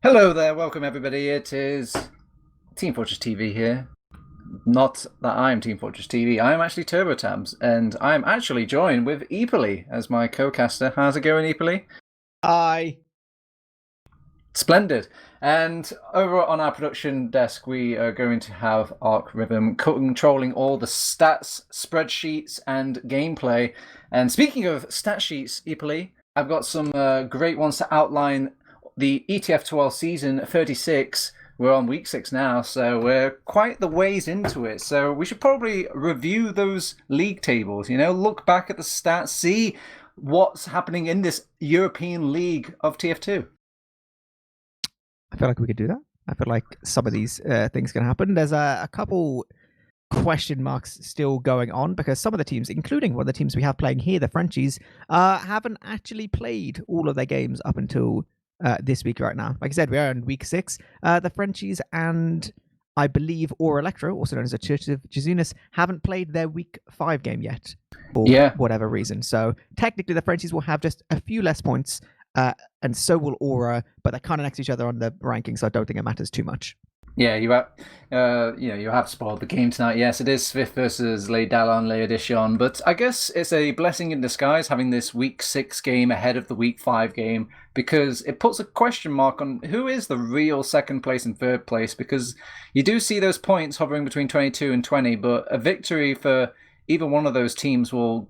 Hello there, welcome everybody. It is Team Fortress TV here. Not that I'm Team Fortress TV, I am actually TurboTabs, and I'm actually joined with eepily as my co-caster. How's it going, eepily? Hi. Splendid. And over on our production desk, we are going to have ArchRhythm controlling all the stats, spreadsheets, and gameplay. And speaking of stat sheets, eepily, I've got some great ones to outline the ETF2L Season 36. We're on week 6 now, so we're quite the ways into it. So we should probably review those league tables, look back at the stats, see what's happening in this European League of TF2. I feel like we could do that. I feel like some of these things can happen. There's a couple question marks still going on because some of the teams, including one of the teams we have playing here, the Frenchies, haven't actually played all of their games up until this week right now. Like I said, we are in week 6. The Frenchies and I believe Or Electro, also known as the Church of Jesus, haven't played their week 5 game yet for whatever reason. So technically the Frenchies will have just a few less points, and so will Aura, but they're kind of next to each other on the ranking, so I don't think it matters too much. Yeah, you have spoiled the game tonight. Yes, it is SVIFT versus Les Dallon, Les Edition, but I guess it's a blessing in disguise having this week 6 game ahead of the week 5 game, because it puts a question mark on who is the real second place and third place, because you do see those points hovering between 22 and 20, but a victory for either one of those teams will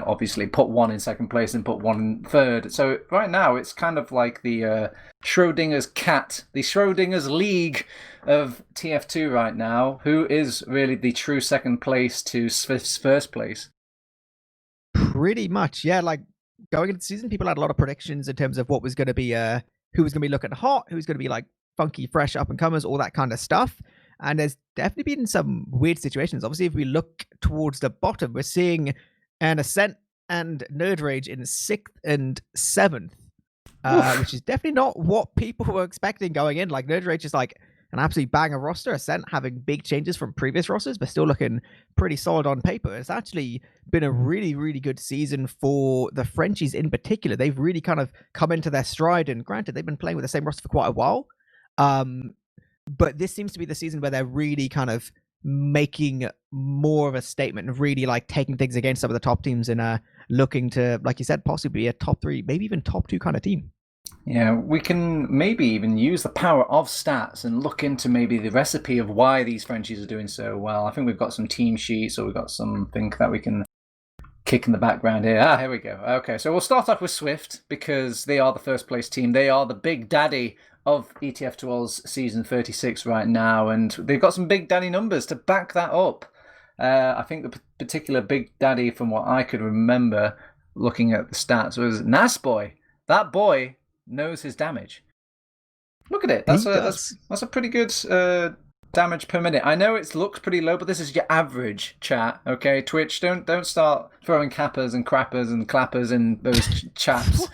obviously put one in second place and put one in third. So right now it's kind of like the Schrodinger's cat, the Schrodinger's league of TF2 right now. Who is really the true second place to Swift's first place? Pretty much, yeah. Like going into the season, people had a lot of predictions in terms of what was going to be, who was going to be looking hot, who's going to be like funky, fresh up and comers, all that kind of stuff. And there's definitely been some weird situations. Obviously, if we look towards the bottom, we're seeing an Ascent and Nerd Rage in 6th and 7th, which is definitely not what people were expecting going in. Like Nerd Rage is like an absolute banger roster. Ascent having big changes from previous rosters, but still looking pretty solid on paper. It's actually been a really, really good season for the Frenchies in particular. They've really kind of come into their stride, and granted, they've been playing with the same roster for quite a while. But this seems to be the season where they're really kind of making more of a statement and really like taking things against some of the top teams and looking to, like you said, possibly be a top 3, maybe even top 2 kind of team. Yeah, we can maybe even use the power of stats and look into maybe the recipe of why these Frenchies are doing so well. I think we've got some team sheets, or we've got something that we can kick in the background here. Here we go. Okay, so we'll start off with Swift, because they are the first place team. They are the big daddy of ETF2L's Season 36 right now, and they've got some big daddy numbers to back that up. I think the particular big daddy, from what I could remember looking at the stats, was Nasboy. That boy knows his damage. Look at it. That's a pretty good damage per minute. I know it looks pretty low, but this is your average, chat. Okay, Twitch, don't start throwing cappers and crappers and clappers in those chats.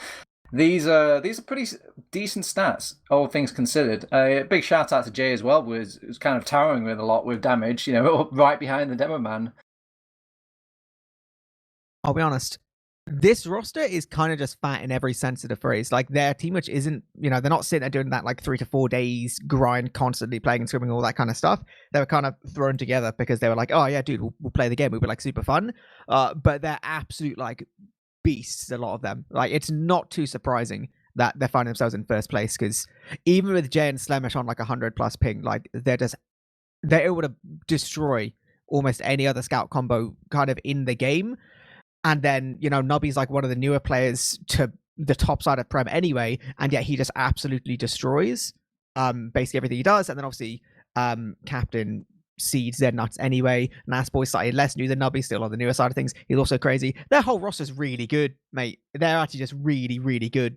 These are pretty decent stats, all things considered. A big shout out to Jay as well, who's kind of towering with a lot with damage, right behind the demo man. I'll be honest, this roster is kind of just fat in every sense of the phrase. Like their team, which isn't, they're not sitting there doing that like 3 to 4 days grind, constantly playing and scrimming, all that kind of stuff. They were kind of thrown together because they were like, oh yeah, dude, we'll play the game. We'll be like super fun. But they're absolute like beasts, a lot of them. Like it's not too surprising that they're finding themselves in first place, because even with Jay and Slemish on like 100+ ping, like they're able to destroy almost any other scout combo kind of in the game. And then, Nubby's like one of the newer players to the top side of Prem anyway, and yet he just absolutely destroys basically everything he does. And then obviously Captain Seeds, they're nuts anyway. Nasboy's slightly less new than Nubby, still on the newer side of things. He's also crazy. Their whole roster's really good, mate. They're actually just really, really good.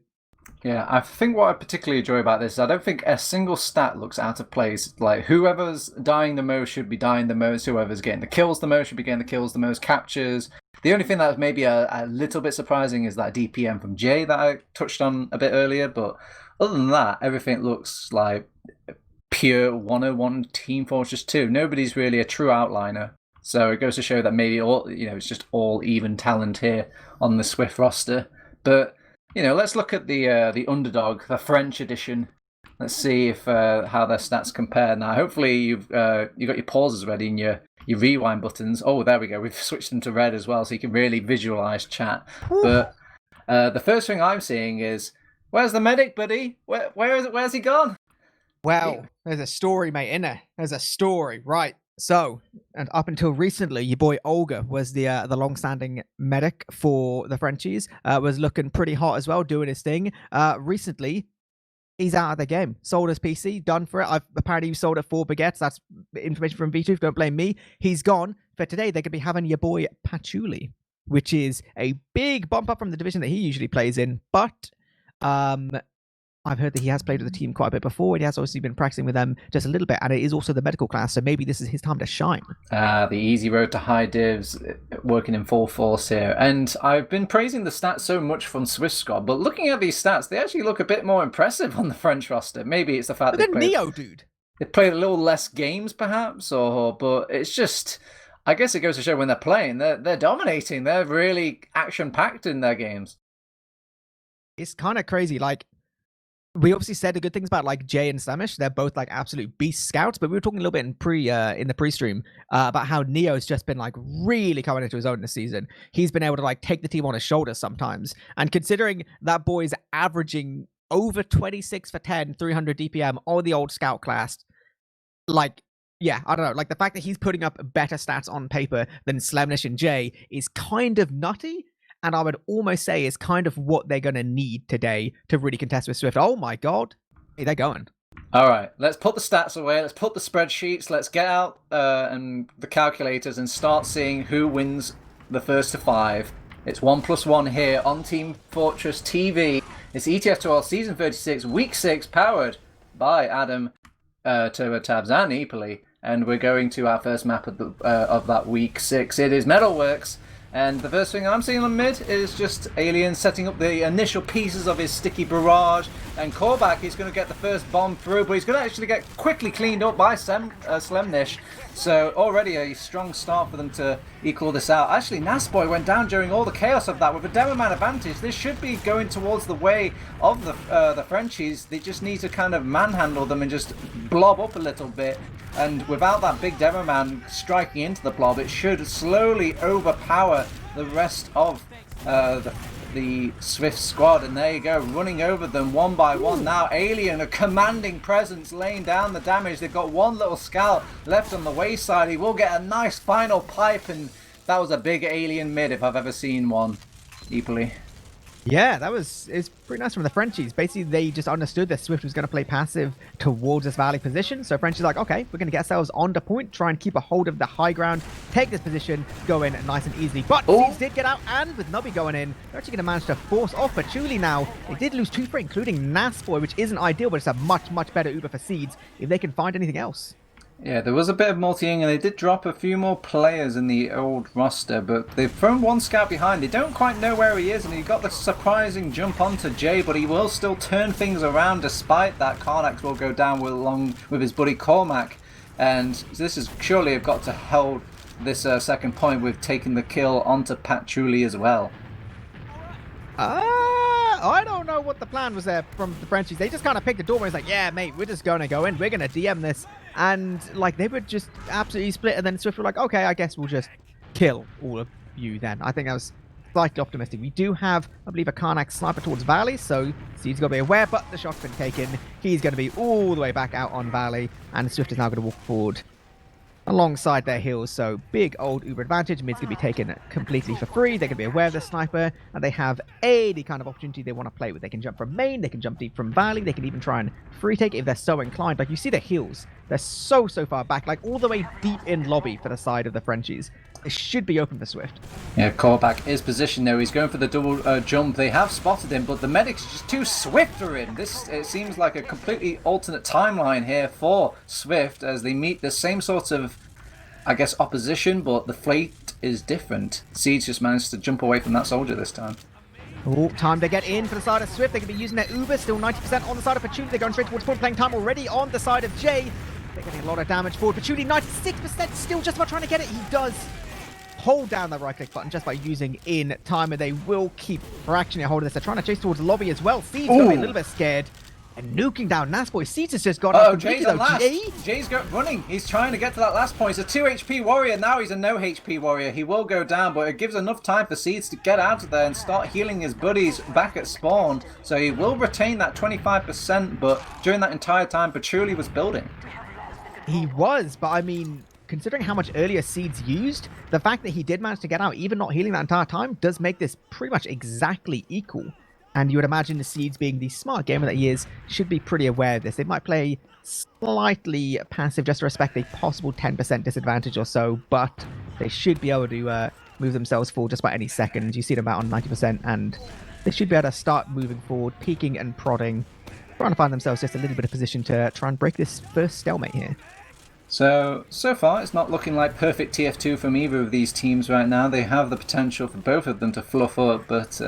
Yeah, I think what I particularly enjoy about this is I don't think a single stat looks out of place. Like, whoever's dying the most should be dying the most. Whoever's getting the kills the most should be getting the kills the most. Captures. The only thing that was maybe a little bit surprising is that DPM from Jay that I touched on a bit earlier. But other than that, everything looks like pure 101 Team Fortress 2. Nobody's really a true outliner. So it goes to show that maybe it's just all even talent here on the Swift roster. But let's look at the underdog, the French edition Let's see if how their stats compare now. Hopefully you've got your pauses ready and your rewind buttons. Oh, there we go. We've switched them to red as well, so you can really visualize chat. Whew. But the first thing I'm seeing is, where's the medic, buddy? Where's he gone? Well, there's a story, mate, innit? There's a story, right? So, and up until recently, your boy Olga was the long-standing medic for the Frenchies. Was looking pretty hot as well, doing his thing. Recently, he's out of the game. Sold his PC, done for it. Apparently he sold it 4 baguettes. That's information from V2. Don't blame me. He's gone. For today, they're going to be having your boy Patchouli, which is a big bump up from the division that he usually plays in. But I've heard that he has played with the team quite a bit before, and he has obviously been practicing with them just a little bit, and it is also the medical class, so maybe this is his time to shine. The easy road to high divs, working in full force here. And I've been praising the stats so much from Swift Squad, but looking at these stats, they actually look a bit more impressive on the French roster. Maybe it's the fact Look at Neo, dude. They played a little less games, perhaps, but it's just, I guess it goes to show when they're playing, they're dominating. They're really action-packed in their games. It's kind of crazy, like, we obviously said the good things about like Jay and Slamish. They're both like absolute beast scouts, but we were talking a little bit in the pre-stream about how Neo's just been like really coming into his own this season. He's been able to like take the team on his shoulders sometimes. And considering that boy's averaging over 26 for 10, 300 DPM on the old scout class, like, yeah, I don't know. Like the fact that he's putting up better stats on paper than Slemnish and Jay is kind of nutty. And I would almost say is kind of what they're going to need today to really contest with Swift. Oh my god. Hey, they're going. All right, let's put the stats away. Let's put the spreadsheets. Let's get out and the calculators and start seeing who wins the first to 5. It's 1+1 here on Team Fortress TV. It's ETF2L Season 36, Week 6, powered by Adam, TurboTabs, and eepily. And we're going to our first map of that Week 6. It is Metalworks. And the first thing I'm seeing on mid is just Alien setting up the initial pieces of his sticky barrage. And Korvac is going to get the first bomb through, but he's going to actually get quickly cleaned up by Slemnish. So already a strong start for them to equal this out. Actually, Nasboy went down during all the chaos of that with a Demoman advantage. This should be going towards the way of the Frenchies. They just need to kind of manhandle them and just blob up a little bit. And without that big Demoman striking into the blob, it should slowly overpower the rest of the Swift squad. And there you go, running over them one by one. Now Alien, a commanding presence, laying down the damage. They've got one little scout left on the wayside. He will get a nice final pipe, and that was a big Alien mid if I've ever seen one. Eepily. Yeah, it's pretty nice from the Frenchies. Basically, they just understood that Swift was going to play passive towards this valley position. So Frenchies like, okay, we're going to get ourselves on the point, try and keep a hold of the high ground, take this position, go in nice and easily. But Seeds did get out, and with Nubby going in, they're actually going to manage to force off Patchouli now. They did lose 2 for including Nasboy, which isn't ideal, but it's a much, much better Uber for Seeds if they can find anything else. Yeah, there was a bit of multi-ing, and they did drop a few more players in the old roster, but they've thrown one scout behind. They don't quite know where he is, and he got the surprising jump onto Jay, but he will still turn things around despite that. Karnax will go down along with his buddy Cormac, and this is surely have got to hold this second point with taking the kill onto Patchouli as well. I don't know what the plan was there from the Frenchies. They just kind of picked the door and was like, yeah, mate, we're just going to go in. We're going to DM this. And, like, they were just absolutely split. And then Swift were like, okay, I guess we'll just kill all of you then. I think that was slightly optimistic. We do have, I believe, a Karnak sniper towards Valley. So Seed's got to be aware, but the shot's been taken. He's going to be all the way back out on Valley. And Swift is now going to walk forward alongside their heels, so big old Uber advantage. Mid's going to be taken completely for free. They're going to be aware of the sniper, and they have any kind of opportunity they want to play with. They can jump from main, they can jump deep from Valley, they can even try and free take if they're so inclined. Like, you see the heels, they're so far back, like all the way deep in lobby for the side of the Frenchies. It should be open for Swift. Yeah, Korvac is positioned though. He's going for the double jump. They have spotted him, but the medic's just too swift for him. It seems like a completely alternate timeline here for Swift as they meet the same sort of, I guess, opposition, but the fate is different. Seeds just managed to jump away from that soldier this time. Oh, time to get in for the side of Swift. They can be using their Uber, still 90% on the side of Patchouli. They're going straight towards point playing time already on the side of Jay. They're getting a lot of damage forward. Patchouli, 96%, still just about trying to get it. He does hold down the right click button just by using in timer. They will keep fractioning a hold of this. They're trying to chase towards the lobby as well. Seed's going to be a little bit scared. And nuking down Nasboy. Seeds has just got off completely Jay's on though. last. Jay's running. He's trying to get to that last point. He's a 2 HP warrior. Now he's a no HP warrior. He will go down, but it gives enough time for Seeds to get out of there and start healing his buddies back at spawn. So he will retain that 25%, but during that entire time, Patchouli was building. He was, but I mean, considering how much earlier Seeds used, the fact that he did manage to get out, even not healing that entire time, does make this pretty much exactly equal. And you would imagine the Seeds, being the smart gamer that he is, should be pretty aware of this. They might play slightly passive just to respect a possible 10% disadvantage or so, but they should be able to move themselves forward just by any second. You see them about on 90%, and they should be able to start moving forward, peeking and prodding, trying to find themselves just a little bit of position to try and break this first stalemate here. So far, it's not looking like perfect TF2 from either of these teams right now. They have the potential for both of them to fluff up, but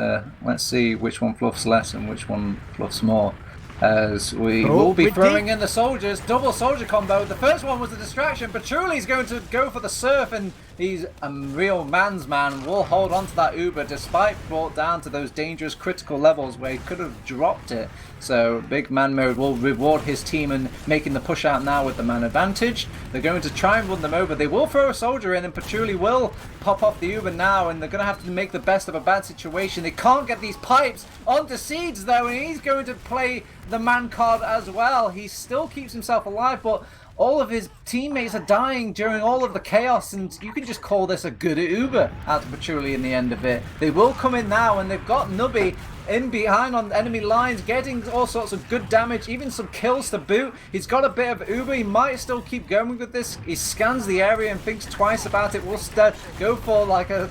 let's see which one fluffs less and which one fluffs more. As we will be throwing in the soldiers. Double soldier combo. The first one was a distraction. Patchouli's going to go for the surf, and he's a real man's man. Will hold on to that Uber despite brought down to those dangerous critical levels where he could have dropped it. So big man mode will reward his team and making the push out now with the man advantage. They're going to try and run them over. They will throw a soldier in, and Patchouli will pop off the Uber now, and they're going to have to make the best of a bad situation. They can't get these pipes onto Seeds though, and he's going to play the man card as well. He still keeps himself alive, but all of his teammates are dying during all of the chaos, and you can just call this a good Uber out of Patchouli in the end of it. They will come in now, and they've got Nubby in behind on enemy lines, getting all sorts of good damage, even some kills to boot. He's got a bit of Uber. He might still keep going with this. He scans the area and thinks twice about it. Will go for like a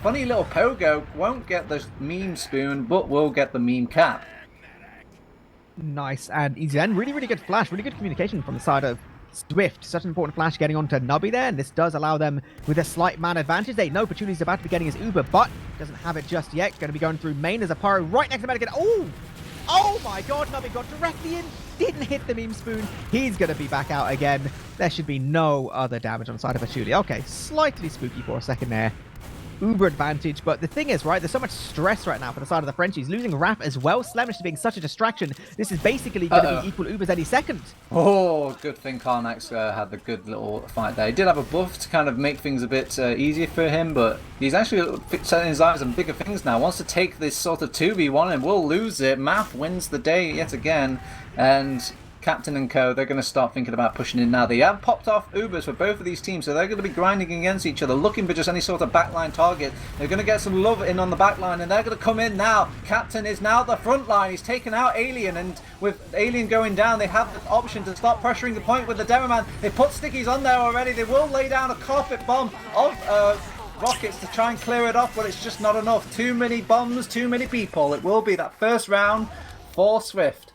funny little pogo. Won't get the meme spoon, but will get the meme cap. Nice and easy, and really, really good flash, really good communication from the side of SVIFT. Such an important flash getting onto Nubby there, and this does allow them with a slight man advantage. They know Patchouli's about to be getting his Uber, but doesn't have it just yet. Going to be going through main as a pyro right next to Medic. Oh my god, Nubby got directly in, didn't hit the meme spoon. He's going to be back out again. There should be no other damage on the side of Patchouli. Okay, slightly spooky for a second there. Uber advantage, but the thing is, right, there's so much stress right now for the side of the Frenchies. Losing Raph as well, Slemish being such a distraction. This is basically going to be equal Ubers any second. Oh, good thing Karnax had the good little fight there. He did have a buff to kind of make things a bit easier for him, but he's actually setting his eyes on bigger things now. Wants to take this sort of 2v1 and will lose it. Math wins the day yet again, and Captain and co, they're going to start thinking about pushing in now. They have popped off Ubers for both of these teams, so they're going to be grinding against each other, looking for just any sort of backline target. They're going to get some love in on the backline, and they're going to come in now. Captain is now the front line. He's taken out Alien, and with Alien going down, they have the option to start pressuring the point with the Demoman. They put stickies on there already. They will lay down a carpet bomb of rockets to try and clear it off, but it's just not enough. Too many bombs, too many people. It will be that first round for SVIFT.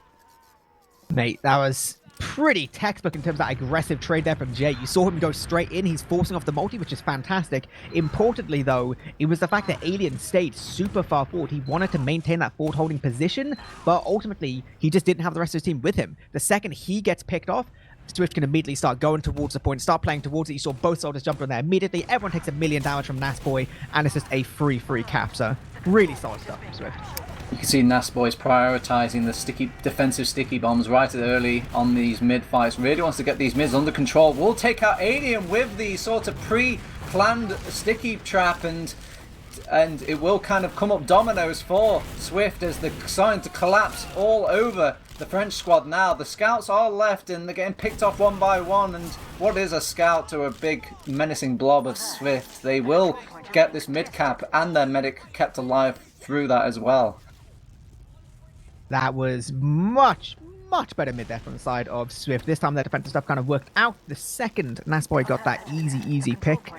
Mate, that was pretty textbook in terms of that aggressive trade there from Jay. You saw him go straight in. He's forcing off the multi, which is fantastic. Importantly, though, it was the fact that Alien stayed super far forward. He wanted to maintain that forward holding position, but ultimately, he just didn't have the rest of his team with him. The second he gets picked off, SVIFT can immediately start going towards the point, start playing towards it. You saw both soldiers jump on there immediately. Everyone takes 1 million damage from Nasboy, and it's just a free cap. So, really solid stuff from SVIFT. You can see Nasboy's prioritising the defensive sticky bombs right early on these mid fights. Really wants to get these mids under control. Will take out Alien with the sort of pre-planned sticky trap, and it will kind of come up dominoes for SVIFT as they're starting to collapse all over the French squad now. The scouts are left, and they're getting picked off one by one, and what is a scout to a big menacing blob of SVIFT? They will get this mid cap and their medic kept alive through that as well. That was much better mid there from the side of SVIFT. This time their defensive stuff kind of worked out. The second Nasboy got that easy pick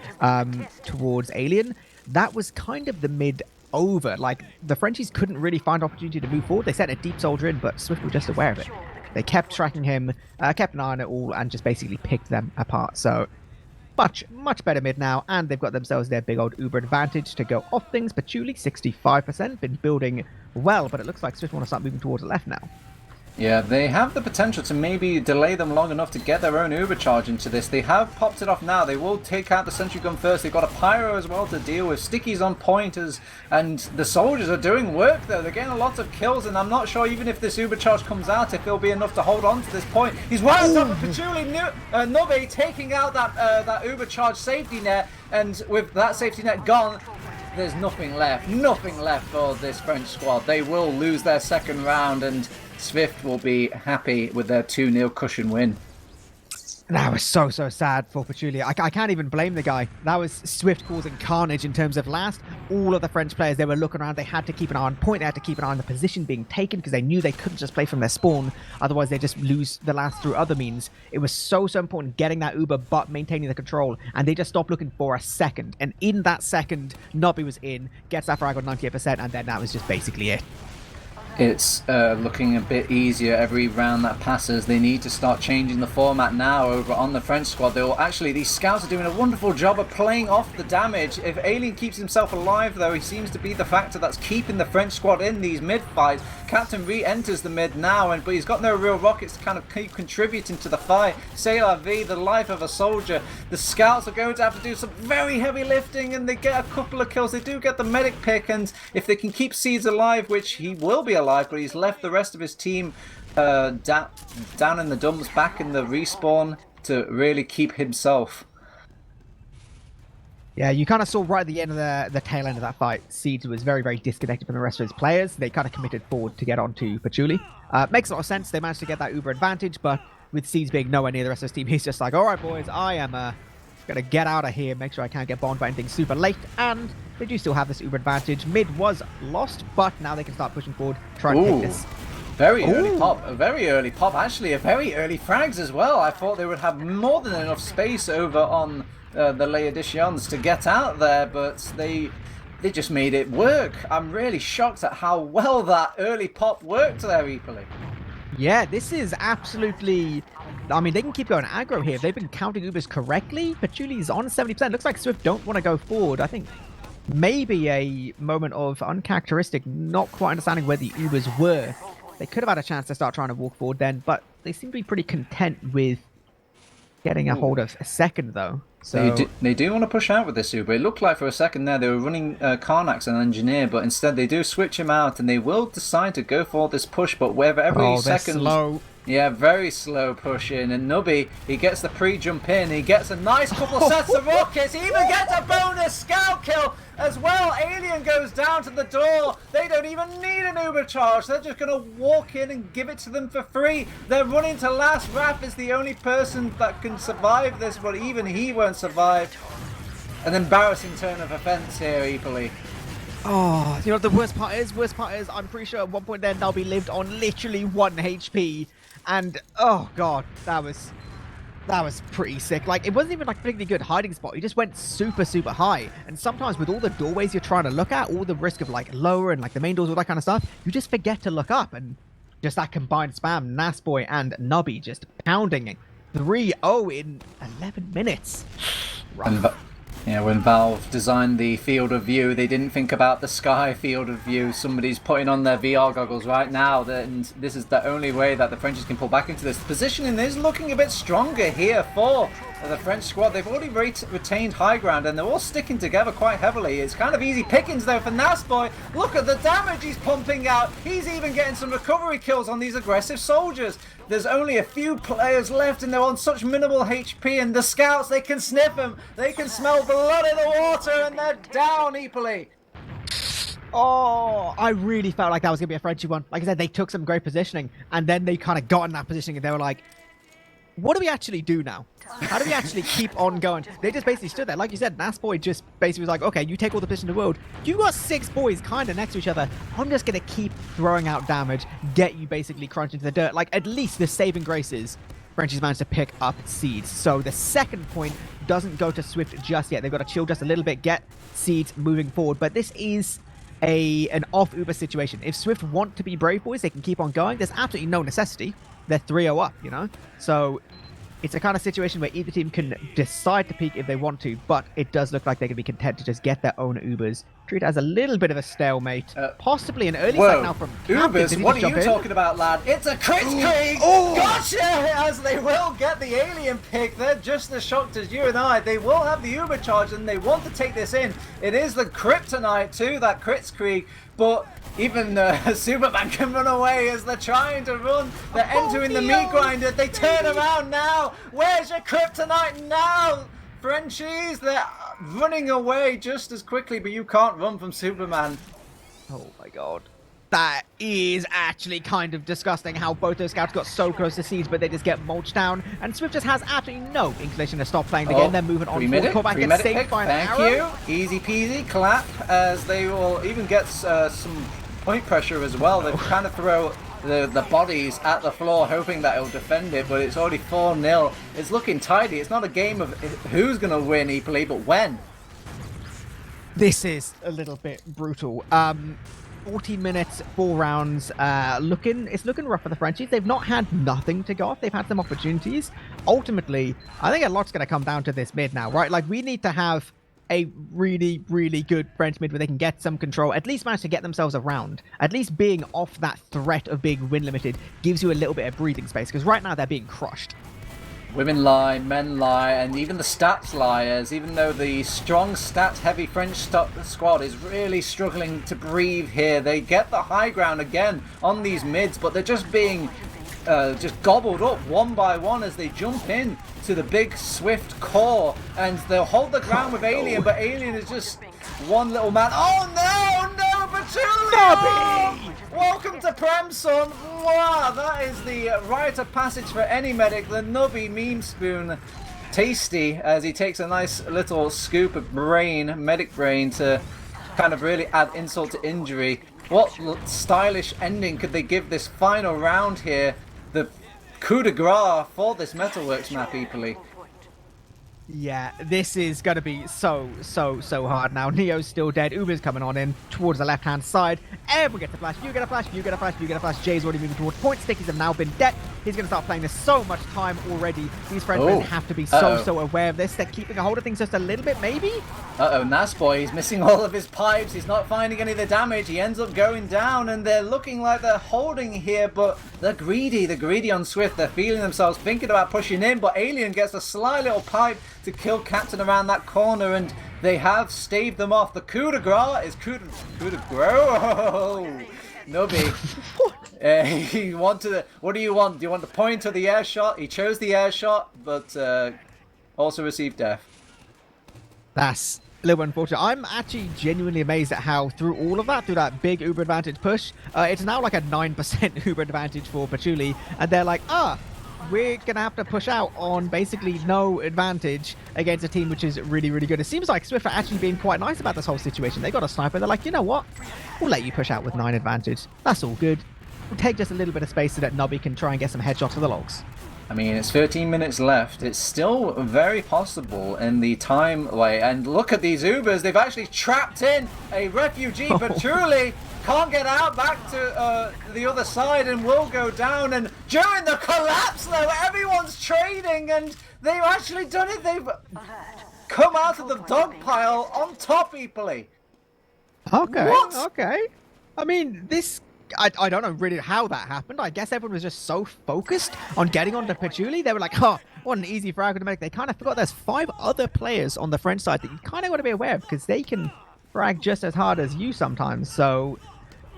towards Alien, that was kind of the mid over. Like, the Frenchies couldn't really find opportunity to move forward. They sent a deep soldier in, but SVIFT were just aware of it. They kept tracking him, kept an eye on it all, and just basically picked them apart. So much better mid now, and they've got themselves their big old Uber advantage to go off things. Patchouli, 65%, been building well, but it looks like SVIFT want to start moving towards the left now. Yeah, they have the potential to maybe delay them long enough to get their own Uber charge into this. They have popped it off now. They will take out the sentry gun first. They've got a pyro as well to deal with. Stickies on pointers, and the soldiers are doing work though. They're getting a lot of kills, and I'm not sure even if this Uber charge comes out, if it'll be enough to hold on to this point. He's right on top of Patchouli. Nubby taking out that Uber charge safety net, and with that safety net gone, there's nothing left. Nothing left for this French squad. They will lose their second round, and SVIFT will be happy with their 2-0 cushion win. That was so sad for Patchouli. I can't even blame the guy. That was SVIFT causing carnage in terms of last. All of the French players, they were looking around. They had to keep an eye on point. They had to keep an eye on the position being taken because they knew they couldn't just play from their spawn. Otherwise, they just lose the last through other means. It was so important getting that Uber but maintaining the control. And they just stopped looking for a second. And in that second, Nobby was in, gets that frag on 98%, and then that was just basically it. It's looking a bit easier every round that passes. They need to start changing the format now over on the French squad. These scouts are doing a wonderful job of playing off the damage. If Alien keeps himself alive, though, he seems to be the factor that's keeping the French squad in these mid fights. Captain re-enters the mid now, but he's got no real rockets to kind of keep contributing to the fight. C'est la vie, the life of a soldier. The scouts are going to have to do some very heavy lifting, and they get a couple of kills. They do get the medic pick, and if they can keep Seeds alive, which he will be alive, but he's left the rest of his team down in the dumps, back in the respawn to really keep himself. Yeah, you kind of saw right at the end of the tail end of that fight, Seeds was very disconnected from the rest of his players. They kind of committed forward to get onto Patchouli. Makes a lot of sense. They managed to get that Uber advantage, but with Seeds being nowhere near the rest of his team, he's just like, all right, boys, I am going to get out of here, make sure I can't get bombed by anything super late, and they do still have this Uber advantage. Mid was lost, but now they can start pushing forward, trying to take this. Very early pop, a very early pop, actually a very early frags as well. I thought they would have more than enough space over on the Les Editions to get out there, but they just made it work. I'm really shocked at how well that early pop worked there, eepily. Yeah, this is absolutely... I mean, they can keep going aggro here. If they've been counting Ubers correctly, Patchouli's on 70%. Looks like SVIFT don't want to go forward. I think maybe a moment of uncharacteristic, not quite understanding where the Ubers were. They could have had a chance to start trying to walk forward then, but they seem to be pretty content with getting a hold of a second, though. So they do want to push out with this Uber. It looked like for a second there they were running Karnax and Engineer, but instead they do switch him out, and they will decide to go for this push, but wherever every second... slow. Yeah, very slow push in, and Nubby, he gets the pre-jump in, he gets a nice couple sets of rockets, he even gets a bonus scout kill as well. Alien goes down to the door. They don't even need an Uber charge, they're just going to walk in and give it to them for free. They're running to last. Raph is the only person that can survive this, but even he won't survive. An embarrassing turn of offense here, eepily. Oh, you know what the worst part is? I'm pretty sure at one point then Nubby lived on literally 1 HP. And, oh god, that was pretty sick. Like, it wasn't even like a particularly good hiding spot. He just went super high. And sometimes with all the doorways you're trying to look at, all the risk of like lower and like the main doors, all that kind of stuff, you just forget to look up. And just that combined spam, Nasboy and Nubby just pounding 3-0 in 11 minutes. Rough. Yeah, when Valve designed the field of view, they didn't think about the sky field of view. Somebody's putting on their VR goggles right now, and this is the only way that the Frenchies can pull back into this. Positioning is looking a bit stronger here for the French squad. They've already retained high ground, and they're all sticking together quite heavily. It's kind of easy pickings, though, for Nasboy. Look at the damage he's pumping out. He's even getting some recovery kills on these aggressive soldiers. There's only a few players left, and they're on such minimal HP, and the scouts, they can sniff them. They can smell blood in the water, and they're down, eepily. Oh, I really felt like that was going to be a Frenchy one. Like I said, they took some great positioning, and then they kind of got in that positioning, and they were like, what do we actually do now? How do we actually keep on going? They just basically stood there. Like you said, Nasboy just basically was like, okay, you take all the position in the world. You got 6 boys kind of next to each other. I'm just going to keep throwing out damage, get you basically crunched into the dirt. Like, at least the saving graces, Frenchies managed to pick up Seeds. So the second point doesn't go to SVIFT just yet. They've got to chill just a little bit, get Seeds moving forward. But this is an off-Uber situation. If SVIFT want to be brave boys, they can keep on going. There's absolutely no necessity. They're 3-0 up, you know? So it's a kind of situation where either team can decide to peek if they want to, but it does look like they can be content to just get their own Ubers treat it as a little bit of a stalemate. Possibly an early Whoa. side now from Captain. Ubers, what are you talking about, lad? It's a Kritzkrieg! Gotcha! As they will get the alien pick. They're just as shocked as you and I. They will have the Uber charge and they want to take this in. It is the Kryptonite too, that Kritzkrieg. But even Superman can run away as they're trying to run. They're entering the meat grinder. They turn around now. Where's your Kryptonite now? Frenchies, they're running away just as quickly, but you can't run from Superman. Oh my god. That is actually kind of disgusting how both those scouts got so close to Seeds, but they just get mulched down. And Swift just has absolutely no inclination to stop playing the game. They're moving on forward. Callback gets saved by an arrow. Thank you. Easy peasy. Clap. As they will even get some point pressure as well. They kind of throw the bodies at the floor, hoping that it'll defend it, but it's already 4-0. It's looking tidy. It's not a game of who's going to win eepily, but when. This is a little bit brutal. 14 minutes, 4 rounds. It's looking rough for the Frenchies. They've not had nothing to go off. They've had some opportunities. Ultimately, I think a lot's going to come down to this mid now, right? Like, we need to have a really, really good French mid where they can get some control, at least manage to get themselves around. At least being off that threat of being win limited gives you a little bit of breathing space, because right now they're being crushed. Women lie, men lie, and even the stats liars, even though the strong stats-heavy French squad is really struggling to breathe here. They get the high ground again on these mids, but they're just being just gobbled up one by one as they jump in to the big Swift core, and they'll hold the ground with Alien, but Alien is just one little man. Oh no, Patchouli! Welcome to Prem, son. Wow, that is the rite of passage for any medic, the Nubby meme spoon. Tasty, as he takes a nice little scoop of medic brain, to kind of really add insult to injury. What stylish ending could they give this final round here? The coup de grace for this Metalworks map, eepily. Yeah, this is going to be so hard now. Neo's still dead. Uber's coming on in towards the left-hand side. Everyone gets a flash. You get a flash. You get a flash. You get a flash. Jay's already moving towards point. Stickies have now been dead. He's going to start playing this so much time already. These Frenchmen have to be so aware of this. They're keeping a hold of things just a little bit, maybe? Nasboy, he's missing all of his pipes. He's not finding any of the damage. He ends up going down, and they're looking like they're holding here, but they're greedy. They're greedy on Swift. They're feeling themselves, thinking about pushing in, but Alien gets a sly little pipe to kill Captain around that corner, and they have staved them off. The coup de grace is coup de grace. Nubby. He wanted what do you want? Do you want the point or the air shot? He chose the air shot, but also received death. That's a little unfortunate. I'm actually genuinely amazed at how through all of that, through that big Uber advantage push, it's now like a 9% Uber advantage for Patchouli, and they're like, we're going to have to push out on basically no advantage against a team which is really, really good. It seems like Swift are actually being quite nice about this whole situation. They got a sniper. They're like, you know what? We'll let you push out with 9 advantage. That's all good. We'll take just a little bit of space so that Nubby can try and get some headshots for the logs. I mean, it's 13 minutes left. It's still very possible in the time way. And look at these Ubers. They've actually trapped in a refugee, but truly can't get out back to the other side and will go down. And during the collapse, though, everyone's trading, and they've actually done it. They've come out of the dog pile on top, eepily. Okay. What? Okay. I mean, this... I don't know really how that happened. I guess everyone was just so focused on getting onto Patchouli. They were like, what an easy frag to make. They kind of forgot there's 5 other players on the French side that you kind of want to be aware of, because they can frag just as hard as you sometimes. So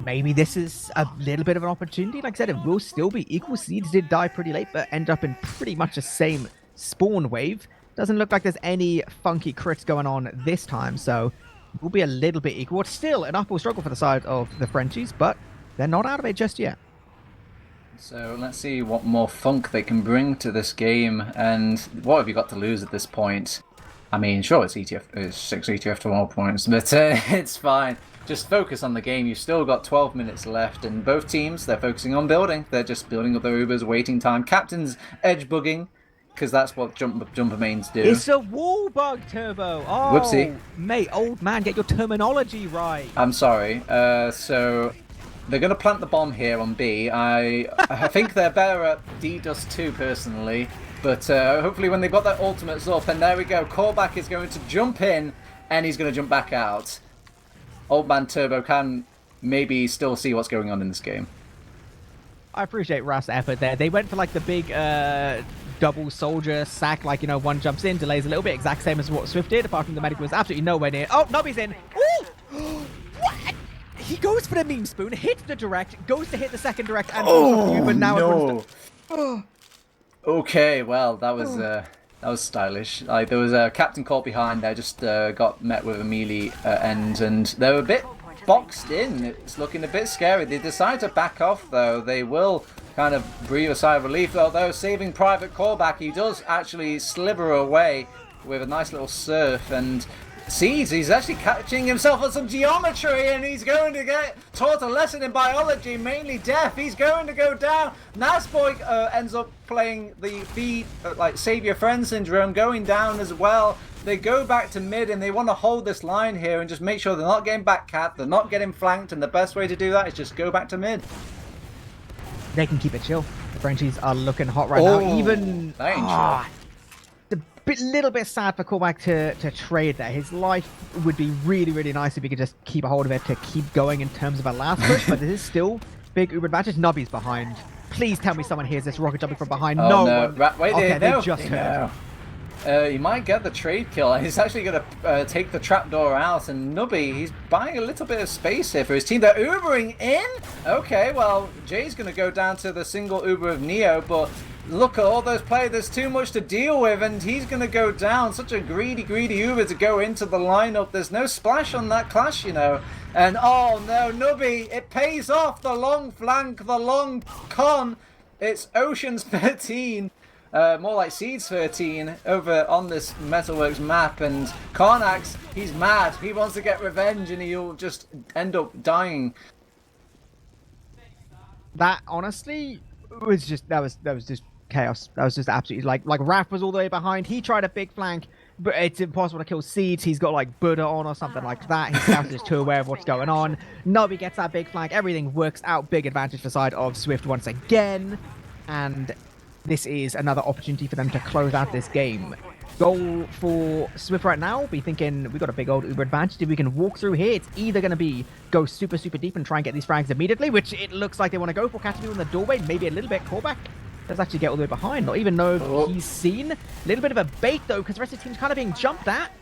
maybe this is a little bit of an opportunity. Like I said, it will still be equal. Seeds did die pretty late, but end up in pretty much the same spawn wave. Doesn't look like there's any funky crits going on this time, so it will be a little bit equal. It's still an uphill struggle for the side of the Frenchies, but they're not out of it just yet. So let's see what more funk they can bring to this game, and what have you got to lose at this point? I mean, sure, it's 6 ETF2L points, but it's fine. Just focus on the game. You've still got 12 minutes left, and both teams, they're focusing on building. They're just building up their Ubers, waiting time. Captain's edge bugging, because that's what jumper mains do. It's a wall bug, Turbo. Oh, whoopsie. Mate, old man, get your terminology right. I'm sorry. So they're going to plant the bomb here on B. I think they're better at D-Dust too, personally. But hopefully when they've got their ultimates up, and there we go. Callback is going to jump in, and he's going to jump back out. Old Man Turbo can maybe still see what's going on in this game. I appreciate Raf's effort there. They went for like the big double soldier sack, like, you know, one jumps in, delays a little bit, exact same as what Swift did, apart from the medic was absolutely nowhere near. Oh, Nobby's in. Ooh! What? He goes for the meme spoon, hits the direct, goes to hit the second direct, and but now no. Okay, well, that was stylish. Like, there was a captain caught behind there, just got met with a melee end, and they were a bit boxed in. It's looking a bit scary. They decide to back off, though. They will kind of breathe a sigh of relief, although saving Private Callback, he does actually sliver away with a nice little surf, and Seeds, he's actually catching himself on some geometry, and he's going to get taught a lesson in biology, mainly death. He's going to go down. Nasboy ends up playing the feed, like, save your friend syndrome, going down as well. They go back to mid, and they want to hold this line here and just make sure they're not getting backcapped, they're not getting flanked, and the best way to do that is just go back to mid. They can keep it chill. The Frenchies are looking hot right now. Even that ain't chill. Little bit sad for Callback to trade there. His life would be really, really nice if he could just keep a hold of it to keep going in terms of a last push, but this is still big Uber advantage. Nubby's behind. Please tell me someone hears this rocket jumping from behind. Oh, no. Wait, okay, they just heard. He might get the trade kill. He's actually going to take the trapdoor out, and Nubby, he's buying a little bit of space here for his team. They're Ubering in? Okay, well, Jay's going to go down to the single Uber of Neo, but look at all those players. There's too much to deal with, and he's going to go down. Such a greedy Uber to go into the lineup. There's no splash on that clash, you know. And oh no, Nubby, it pays off. The long flank, the long con. It's Oceans 13. More like Seeds 13 over on this Metalworks map, and Karnax, he's mad. He wants to get revenge, and he'll just end up dying. That honestly was just that was just chaos. That was just absolutely like Raph was all the way behind. He tried a big flank, but it's impossible to kill Seeds. He's got like Buddha on or something like that. His scout is too aware of what's going on. Nubby gets that big flank. Everything works out. Big advantage for side of Swift once again, and this is another opportunity for them to close out this game. Goal for Swift right now, be thinking we got a big old Uber advantage. If we can walk through here, it's either going to be go super deep and try and get these frags immediately, which it looks like they want to go for. Category in the doorway, maybe a little bit callback. Let's actually get all the way behind, not even know if he's seen. A little bit of a bait though, because the rest of the team's kind of being jumped at.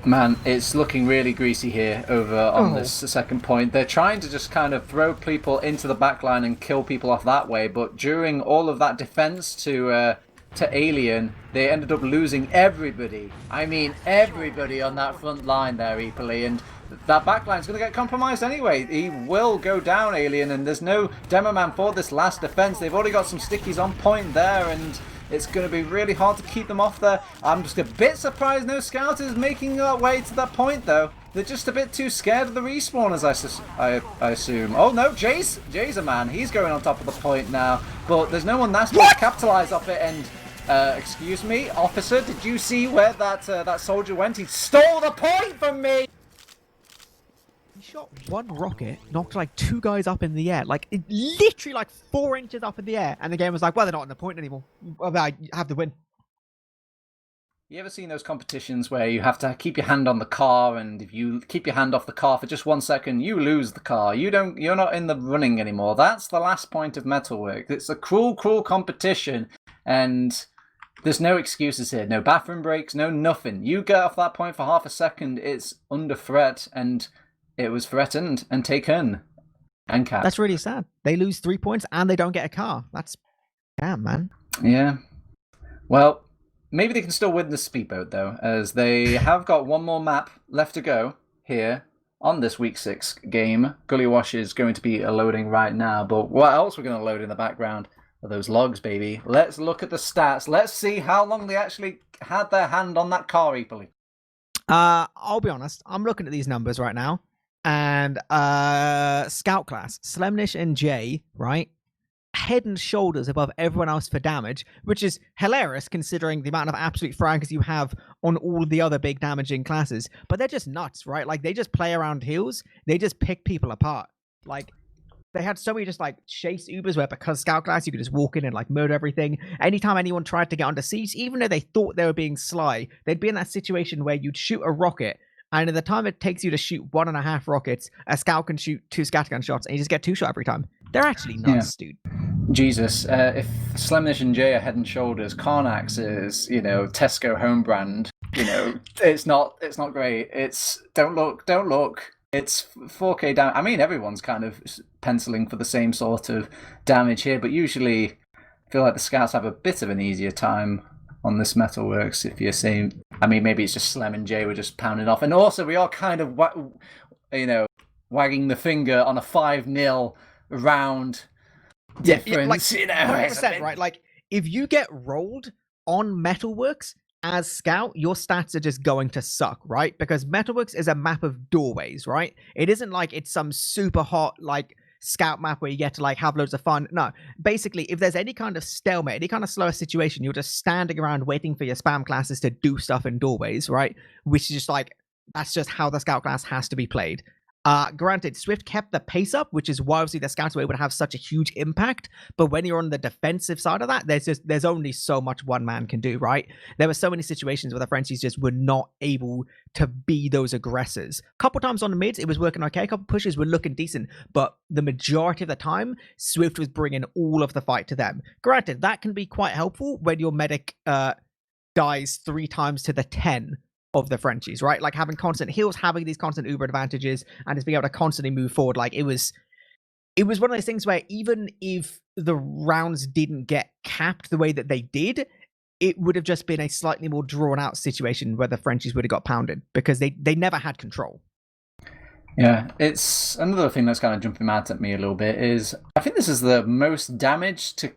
Man, it's looking really greasy here over on this second point. They're trying to just kind of throw people into the backline and kill people off that way, but during all of that defense to Alien, they ended up losing everybody. I mean, everybody on that front line there, eepily, and that backline's going to get compromised anyway. He will go down, Alien, and there's no Demo Man for this last defense. They've already got some stickies on point there, and it's going to be really hard to keep them off there. I'm just a bit surprised no Scout is making their way to that point, though. They're just a bit too scared of the respawners, I assume. Oh, no, Jay's a man. He's going on top of the point now. But there's no one that's supposed to capitalize off it. And, excuse me, officer, did you see where that soldier went? He stole the point from me! He shot one rocket, knocked like two guys up in the air, like literally like 4 inches up in the air, and the game was like, well, they're not on the point anymore. Well, I have the win. You ever seen those competitions where you have to keep your hand on the car, and if you keep your hand off the car for just 1 second, you lose the car. You're not in the running anymore. That's the last point of Metalwork. It's a cruel competition, and there's no excuses here. No bathroom breaks, no nothing. You get off that point for half a second, it's under threat, and it was threatened and taken and capped. That's really sad. They lose 3 points and they don't get a car. That's damn, man. Yeah. Well, maybe they can still win the speedboat, though, as they have got one more map left to go here on this Week 6 game. Gully Wash is going to be loading right now, but what else we're going to load in the background are those logs, baby. Let's look at the stats. Let's see how long they actually had their hand on that car, eepily. I'll be honest. I'm looking at these numbers right now. And Scout class, Slemnish and Jay, right? Head and shoulders above everyone else for damage, which is hilarious considering the amount of absolute frags you have on all the other big damaging classes. But they're just nuts, right? Like, they just play around heals. They just pick people apart. Like, they had so many just like chase Ubers where because Scout class, you could just walk in and like murder everything. Anytime anyone tried to get onto siege, even though they thought they were being sly, they'd be in that situation where you'd shoot a rocket And in the time it takes you to shoot 1.5 rockets, a scout can shoot 2 scattergun shots, and you just get 2 shot every time. They're actually nuts, dude. Jesus, if Slemnish and Jay are head and shoulders, Karnax is, Tesco home brand. It's not great. It's don't look. It's 4K down. I mean, everyone's kind of penciling for the same sort of damage here, but usually I feel like the scouts have a bit of an easier time on this Metalworks. If you're saying, I mean, maybe it's just Slem and Jay were just pounding off, and also we are kind of, wagging the finger on a 5-0 round difference. Yeah, like, 100%, right? Like, if you get rolled on Metalworks as scout, your stats are just going to suck, right? Because Metalworks is a map of doorways, right? It isn't like it's some super hot, like, scout map where you get to, like, have loads of fun. No, basically, if there's any kind of stalemate, any kind of slower situation, you're just standing around waiting for your spam classes to do stuff in doorways, right? Which is just like, that's just how the scout class has to be played. Granted, Swift kept the pace up, which is why obviously the scouts were able to have such a huge impact. But when you're on the defensive side of that, there's only so much one man can do, right? There were so many situations where the Frenchies just were not able to be those aggressors. A couple times on the mids, it was working okay. A couple pushes were looking decent, but the majority of the time, Swift was bringing all of the fight to them. Granted, that can be quite helpful when your medic dies 3 times to the 10 of the Frenchies, right? Like having constant heals, having these constant uber advantages, and just being able to constantly move forward. Like it was one of those things where even if the rounds didn't get capped the way that they did, it would have just been a slightly more drawn out situation where the Frenchies would have got pounded because they never had control. Yeah, it's another thing that's kind of jumping out at me a little bit is I think this is the most damage to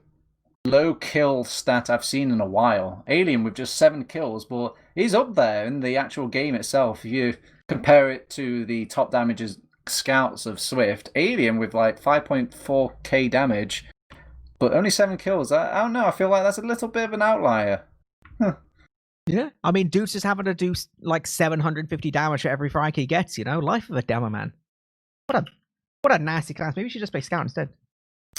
low kill stat I've seen in a while. Alien with just 7 kills, but he's up there in the actual game itself. If you compare it to the top damages scouts of Swift, Alien with like 5.4k damage, but only 7 kills. I don't know. I feel like that's a little bit of an outlier. Yeah, I mean, dude's just having to do like 750 damage for every frag he gets. Life of a demo man. What a nasty class. Maybe we should just play scout instead.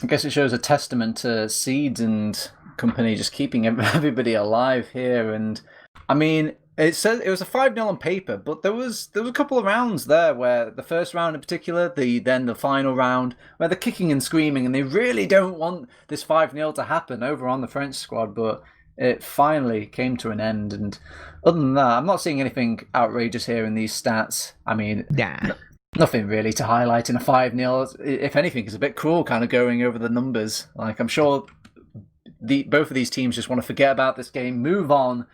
I guess it shows a testament to Seeds and company just keeping everybody alive here. And I mean, it says it was a 5-0 on paper, but there was a couple of rounds there where the first round in particular, then the final round, where they're kicking and screaming, and they really don't want this 5-0 to happen over on the French squad, but it finally came to an end. And other than that, I'm not seeing anything outrageous here in these stats. I mean, nothing really to highlight in a 5-0. If anything, it's a bit cruel kind of going over the numbers. Like, I'm sure both of these teams just want to forget about this game, move on,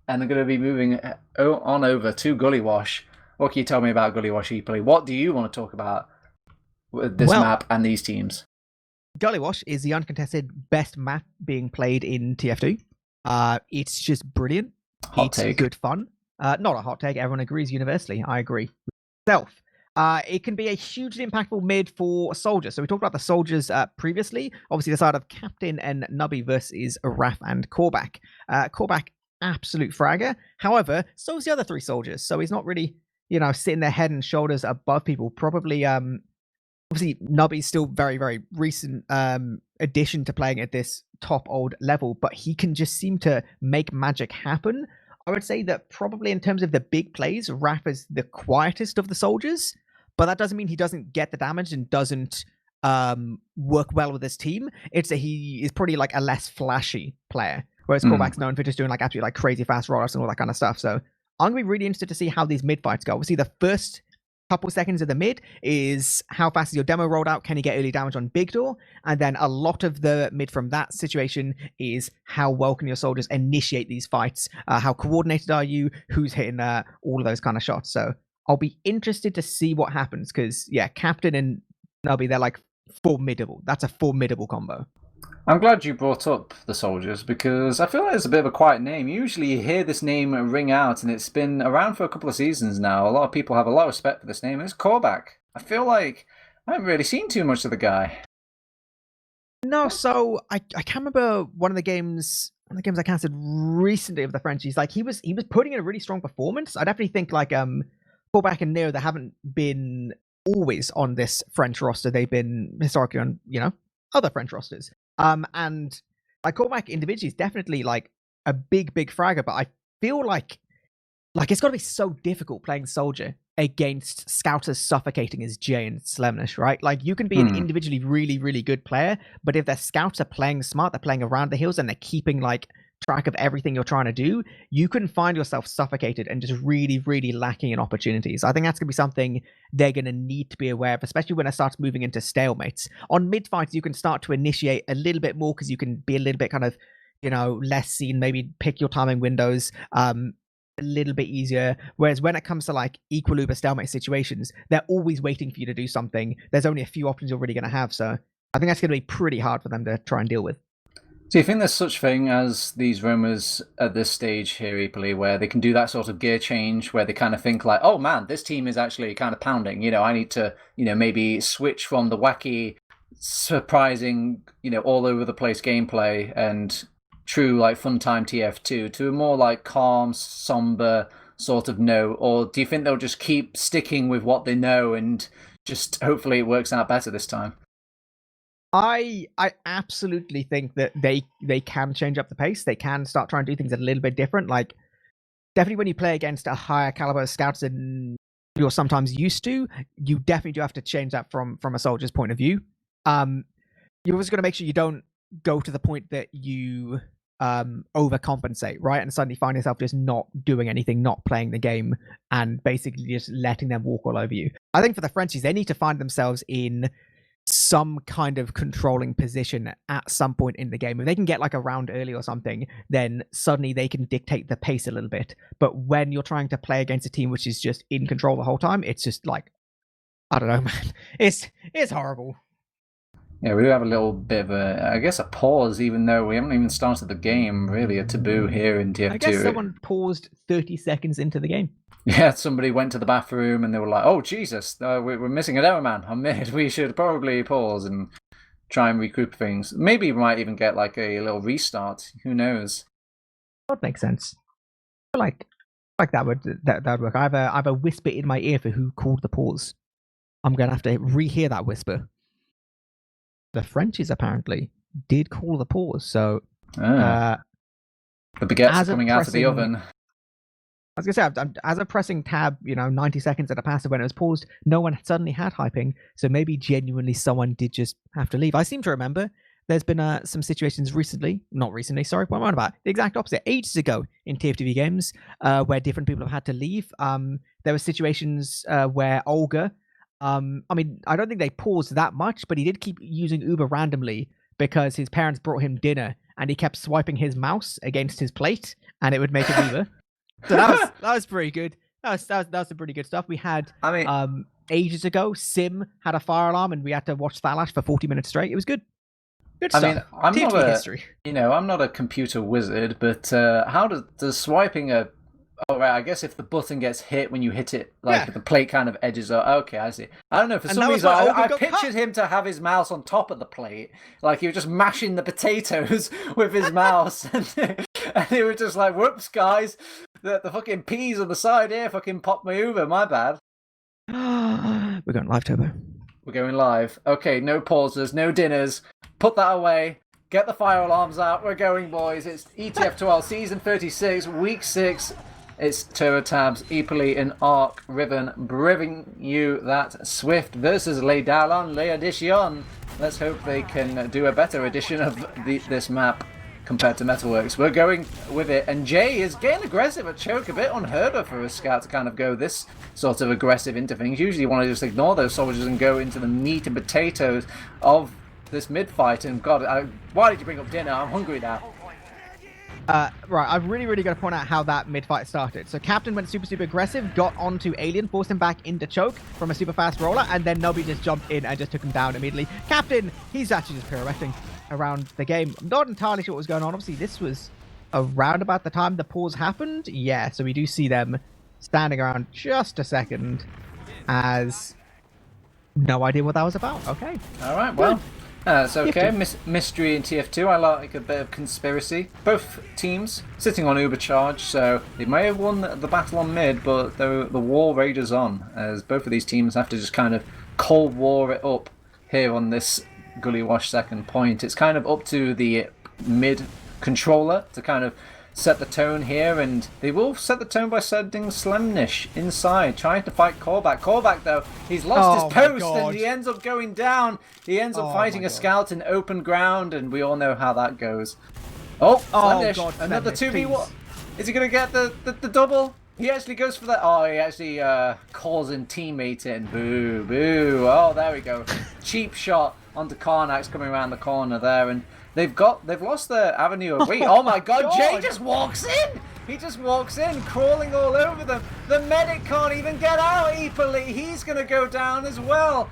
and they're going to be moving on over to Gully Wash. What can you tell me about Gully Wash, eepily? What do you want to talk about with this map and these teams? Gully Wash is the uncontested best map being played in TF2. It's just brilliant. Hot take. Good fun. Not a hot take. Everyone agrees universally. I agree. Self. It can be a hugely impactful mid for soldiers. So we talked about the soldiers previously. Obviously, the side of Captain and Nubby versus Raf and Korvac. Korvac, absolute fragger. However, so is the other 3 soldiers. So he's not really, sitting their head and shoulders above people. Probably, obviously, Nubby's still very, very recent addition to playing at this top old level, but he can just seem to make magic happen. I would say that probably in terms of the big plays, Raf is the quietest of the soldiers, but that doesn't mean he doesn't get the damage and doesn't work well with his team. It's that he is probably like a less flashy player, whereas Korvac's known for just doing like absolutely like crazy fast rollouts and all that kind of stuff. So I'm going to be really interested to see how these mid fights go. Obviously, the first couple seconds of the mid is how fast is your demo rolled out, can you get early damage on big door, and then a lot of the mid from that situation is how well can your soldiers initiate these fights, how coordinated are you, who's hitting all of those kind of shots. So I'll be interested to see what happens, because Captain and Nubby, they're like formidable. That's a formidable combo. I'm glad you brought up the soldiers, because I feel like it's a bit of a quiet name. Usually you hear this name ring out, and it's been around for a couple of seasons now. A lot of people have a lot of respect for this name, and it's Korvac. I feel like I haven't really seen too much of the guy. No, so I can't remember one of the games I casted recently of the Frenchies. Like he was putting in a really strong performance. I definitely think like Korvac and Neo, they haven't been always on this French roster. They've been historically on, other French rosters. And like Korvac individually is definitely like a big fragger, but I feel like Like, it's got to be so difficult playing soldier against scouters suffocating as Jay and Slemnish, right? Like, you can be an individually really, really good player, but if their scouts are playing smart, they're playing around the hills, and they're keeping, like, track of everything you're trying to do, you can find yourself suffocated and just really, really lacking in opportunities. I think that's going to be something they're going to need to be aware of, especially when it starts moving into stalemates. On mid-fights, you can start to initiate a little bit more because you can be a little bit kind of, less seen, maybe pick your timing windows, a little bit easier. Whereas when it comes to like equal uber stalemate situations, they're always waiting for you to do something. There's only a few options you're really going to have. So I think that's going to be pretty hard for them to try and deal with. Do you think there's such thing as these roamers at this stage here, eepily, where they can do that sort of gear change, where they kind of think like, oh man, this team is actually kind of pounding. I need to, maybe switch from the wacky, surprising, all over the place gameplay and true like fun time TF2 to a more like calm, somber sort of note? Or do you think they'll just keep sticking with what they know and just hopefully it works out better this time? I absolutely think that they can change up the pace. They can start trying to do things a little bit different. Like, definitely when you play against a higher caliber scouts than you're sometimes used to, you definitely do have to change that from a soldier's point of view. You're always going to make sure you don't go to the point that you overcompensate, right? And suddenly find yourself just not doing anything, not playing the game, and basically just letting them walk all over you. I think for the Frenchies, they need to find themselves in some kind of controlling position at some point in the game. If they can get like a round early or something, then suddenly they can dictate the pace a little bit. But when you're trying to play against a team which is just in control the whole time, it's just like, I don't know, man. It's horrible. Yeah, we do have a little bit of a pause, even though we haven't even started the game, really, a taboo here in TF2. I guess someone paused 30 seconds into the game. Yeah, somebody went to the bathroom and they were like, oh, Jesus, we're missing a demo man. We should probably pause and try and recoup things. Maybe we might even get like a little restart. Who knows? That would make sense. Like that would work. I have a whisper in my ear for who called the pause. I'm going to have to rehear that whisper. The Frenchies apparently did call the pause, so the baguettes coming out of the oven. I was gonna say, as a pressing tab, 90 seconds at a passive when it was paused, no one suddenly had hyping, so maybe genuinely someone did just have to leave. I seem to remember there's been some situations not recently, sorry, what am I about? The exact opposite, ages ago in TFTV games, where different people have had to leave. There were situations where Olga, I don't think they paused that much, but he did keep using Uber randomly because his parents brought him dinner and he kept swiping his mouse against his plate and it would make a Uber. So that was pretty good. That was some pretty good stuff. We had ages ago, Sim had a fire alarm and we had to watch Thalash for 40 minutes straight. It was good. Good stuff. I'm not a computer wizard, but how does swiping a Oh, right, I guess if the button gets hit when you hit it, like the plate kind of edges up. Okay, I see. I don't know, for some reason, I pictured him to have his mouse on top of the plate. Like he was just mashing the potatoes with his mouse. And he was just like, whoops, guys. The fucking peas on the side here fucking popped me over. My bad. We're going live, Turbo. We're going live. Okay, no pauses, no dinners. Put that away. Get the fire alarms out. We're going, boys. It's ETF2L Season 36, Week 6. It's TurboTabs, eepily, and ArchRhythm bringing you that SVIFT versus Les Darons, Les Edition. Let's hope they can do a better edition of this map compared to Metalworks. We're going with it, and Jay is getting aggressive at choke, a bit unheard of for a scout to kind of go this sort of aggressive into things. Usually you want to just ignore those soldiers and go into the meat and potatoes of this mid-fight, and God, why did you bring up dinner? I'm hungry now. Right, I've really got to point out how that mid-fight started. So Captain went super aggressive, got onto Alien, forced him back into choke from a super fast roller, and then Nobby just jumped in and just took him down immediately. Captain, he's actually just pirouetting around the game. I'm not entirely sure what was going on. Obviously, this was around about the time the pause happened. Yeah, so we do see them standing around just a second as no idea what that was about. Okay. All right, well. It's okay. Mystery in TF2. I like a bit of conspiracy. Both teams sitting on Uber charge, so they may have won the battle on mid, but the war rages on, as both of these teams have to just kind of cold war it up here on this Gully Wash second point. It's kind of up to the mid controller to kind of set the tone here, and they will set the tone by sending Slemnish inside, trying to fight Callback. Callback, though, he's lost his post, and he ends up going down. He ends up fighting a scout in open ground, and we all know how that goes. Oh, Slemnish, God, another Slemnish, 2v1. Is he going to get the double? He actually goes for that. Oh, he actually calls in teammate in. Boo, boo. Oh, there we go. Cheap shot onto Karnax coming around the corner there, and they've lost their avenue of wait. Oh my God, Jay just walks in. He just walks in, crawling all over them. The medic can't even get out. eepily, he's gonna go down as well.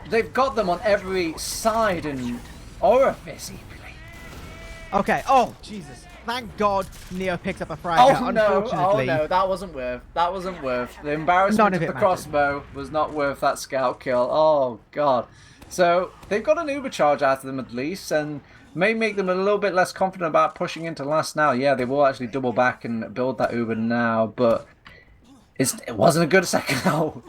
They've got them on every side and orifice. eepily. Okay. Oh Jesus. Thank God Neo picks up a frag. Oh no, Unfortunately, oh no, that wasn't worth. That wasn't worth. The embarrassment of the crossbow was not worth that scout kill. Oh God. So they've got an uber charge out of them at least, and may make them a little bit less confident about pushing into last now. Yeah, they will actually double back and build that uber now, but it wasn't a good second goal.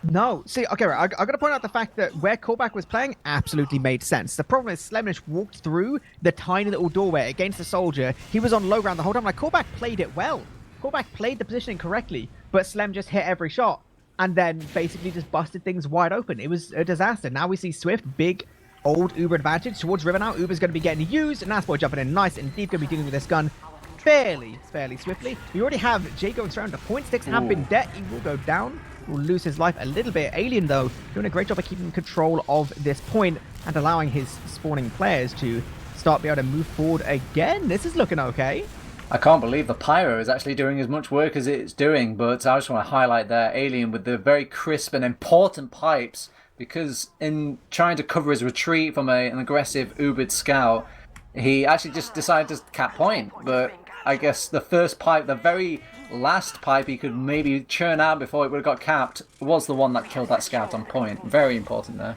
No. See, okay, right. I got to point out the fact that where Callback was playing absolutely made sense. The problem is Slemnish walked through the tiny little doorway against the soldier. He was on low ground the whole time. Like, Callback played it well. Callback played the positioning correctly, but Slem just hit every shot and then basically just busted things wide open. It was a disaster. Now we see Swift, big, old Uber advantage towards River now. Uber's going to be getting used, and Nasboy jumping in nice and deep, going to be dealing with this gun fairly swiftly. We already have Jay going around. The point sticks have been dead. He will go down. Will lose his life a little bit. Alien, though, doing a great job of keeping control of this point and allowing his spawning players to start being able to move forward again. This is looking okay. I can't believe the Pyro is actually doing as much work as it's doing, but I just want to highlight there Alien with the very crisp and important pipes, because in trying to cover his retreat from an aggressive Ubered scout, he actually just decided to cap point, but I guess the first pipe, the very last pipe he could maybe churn out before it would have got capped, was the one that killed that scout on point. Very important there.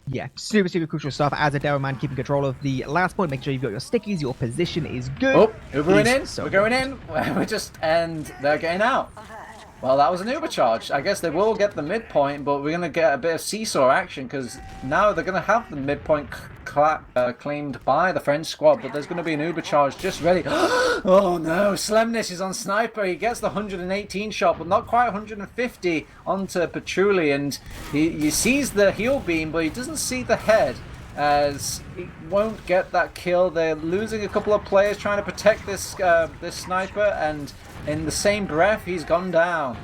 Yeah, super crucial stuff. As a Darrow man, keeping control of the last point, make sure you've got your stickies, your position is good. Oh, Ubering in, so we're going in, and they're getting out. Well, that was an Uber charge. I guess they will get the midpoint, but we're going to get a bit of seesaw action, because now they're going to have the midpoint claimed by the French squad, but there's going to be an Uber charge just ready. Oh no, Slemnish is on Sniper. He gets the 118 shot, but not quite 150 onto Patchouli, and he sees the heel beam, but he doesn't see the head, as he won't get that kill. They're losing a couple of players trying to protect this this Sniper, and in the same breath, he's gone down.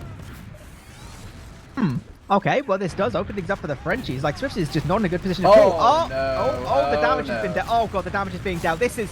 Okay, well, this does open things up for the Frenchies. Like, Swift is just not in a good position at all. Oh, No. The damage has been dealt. Oh, God, the damage is being dealt. This is...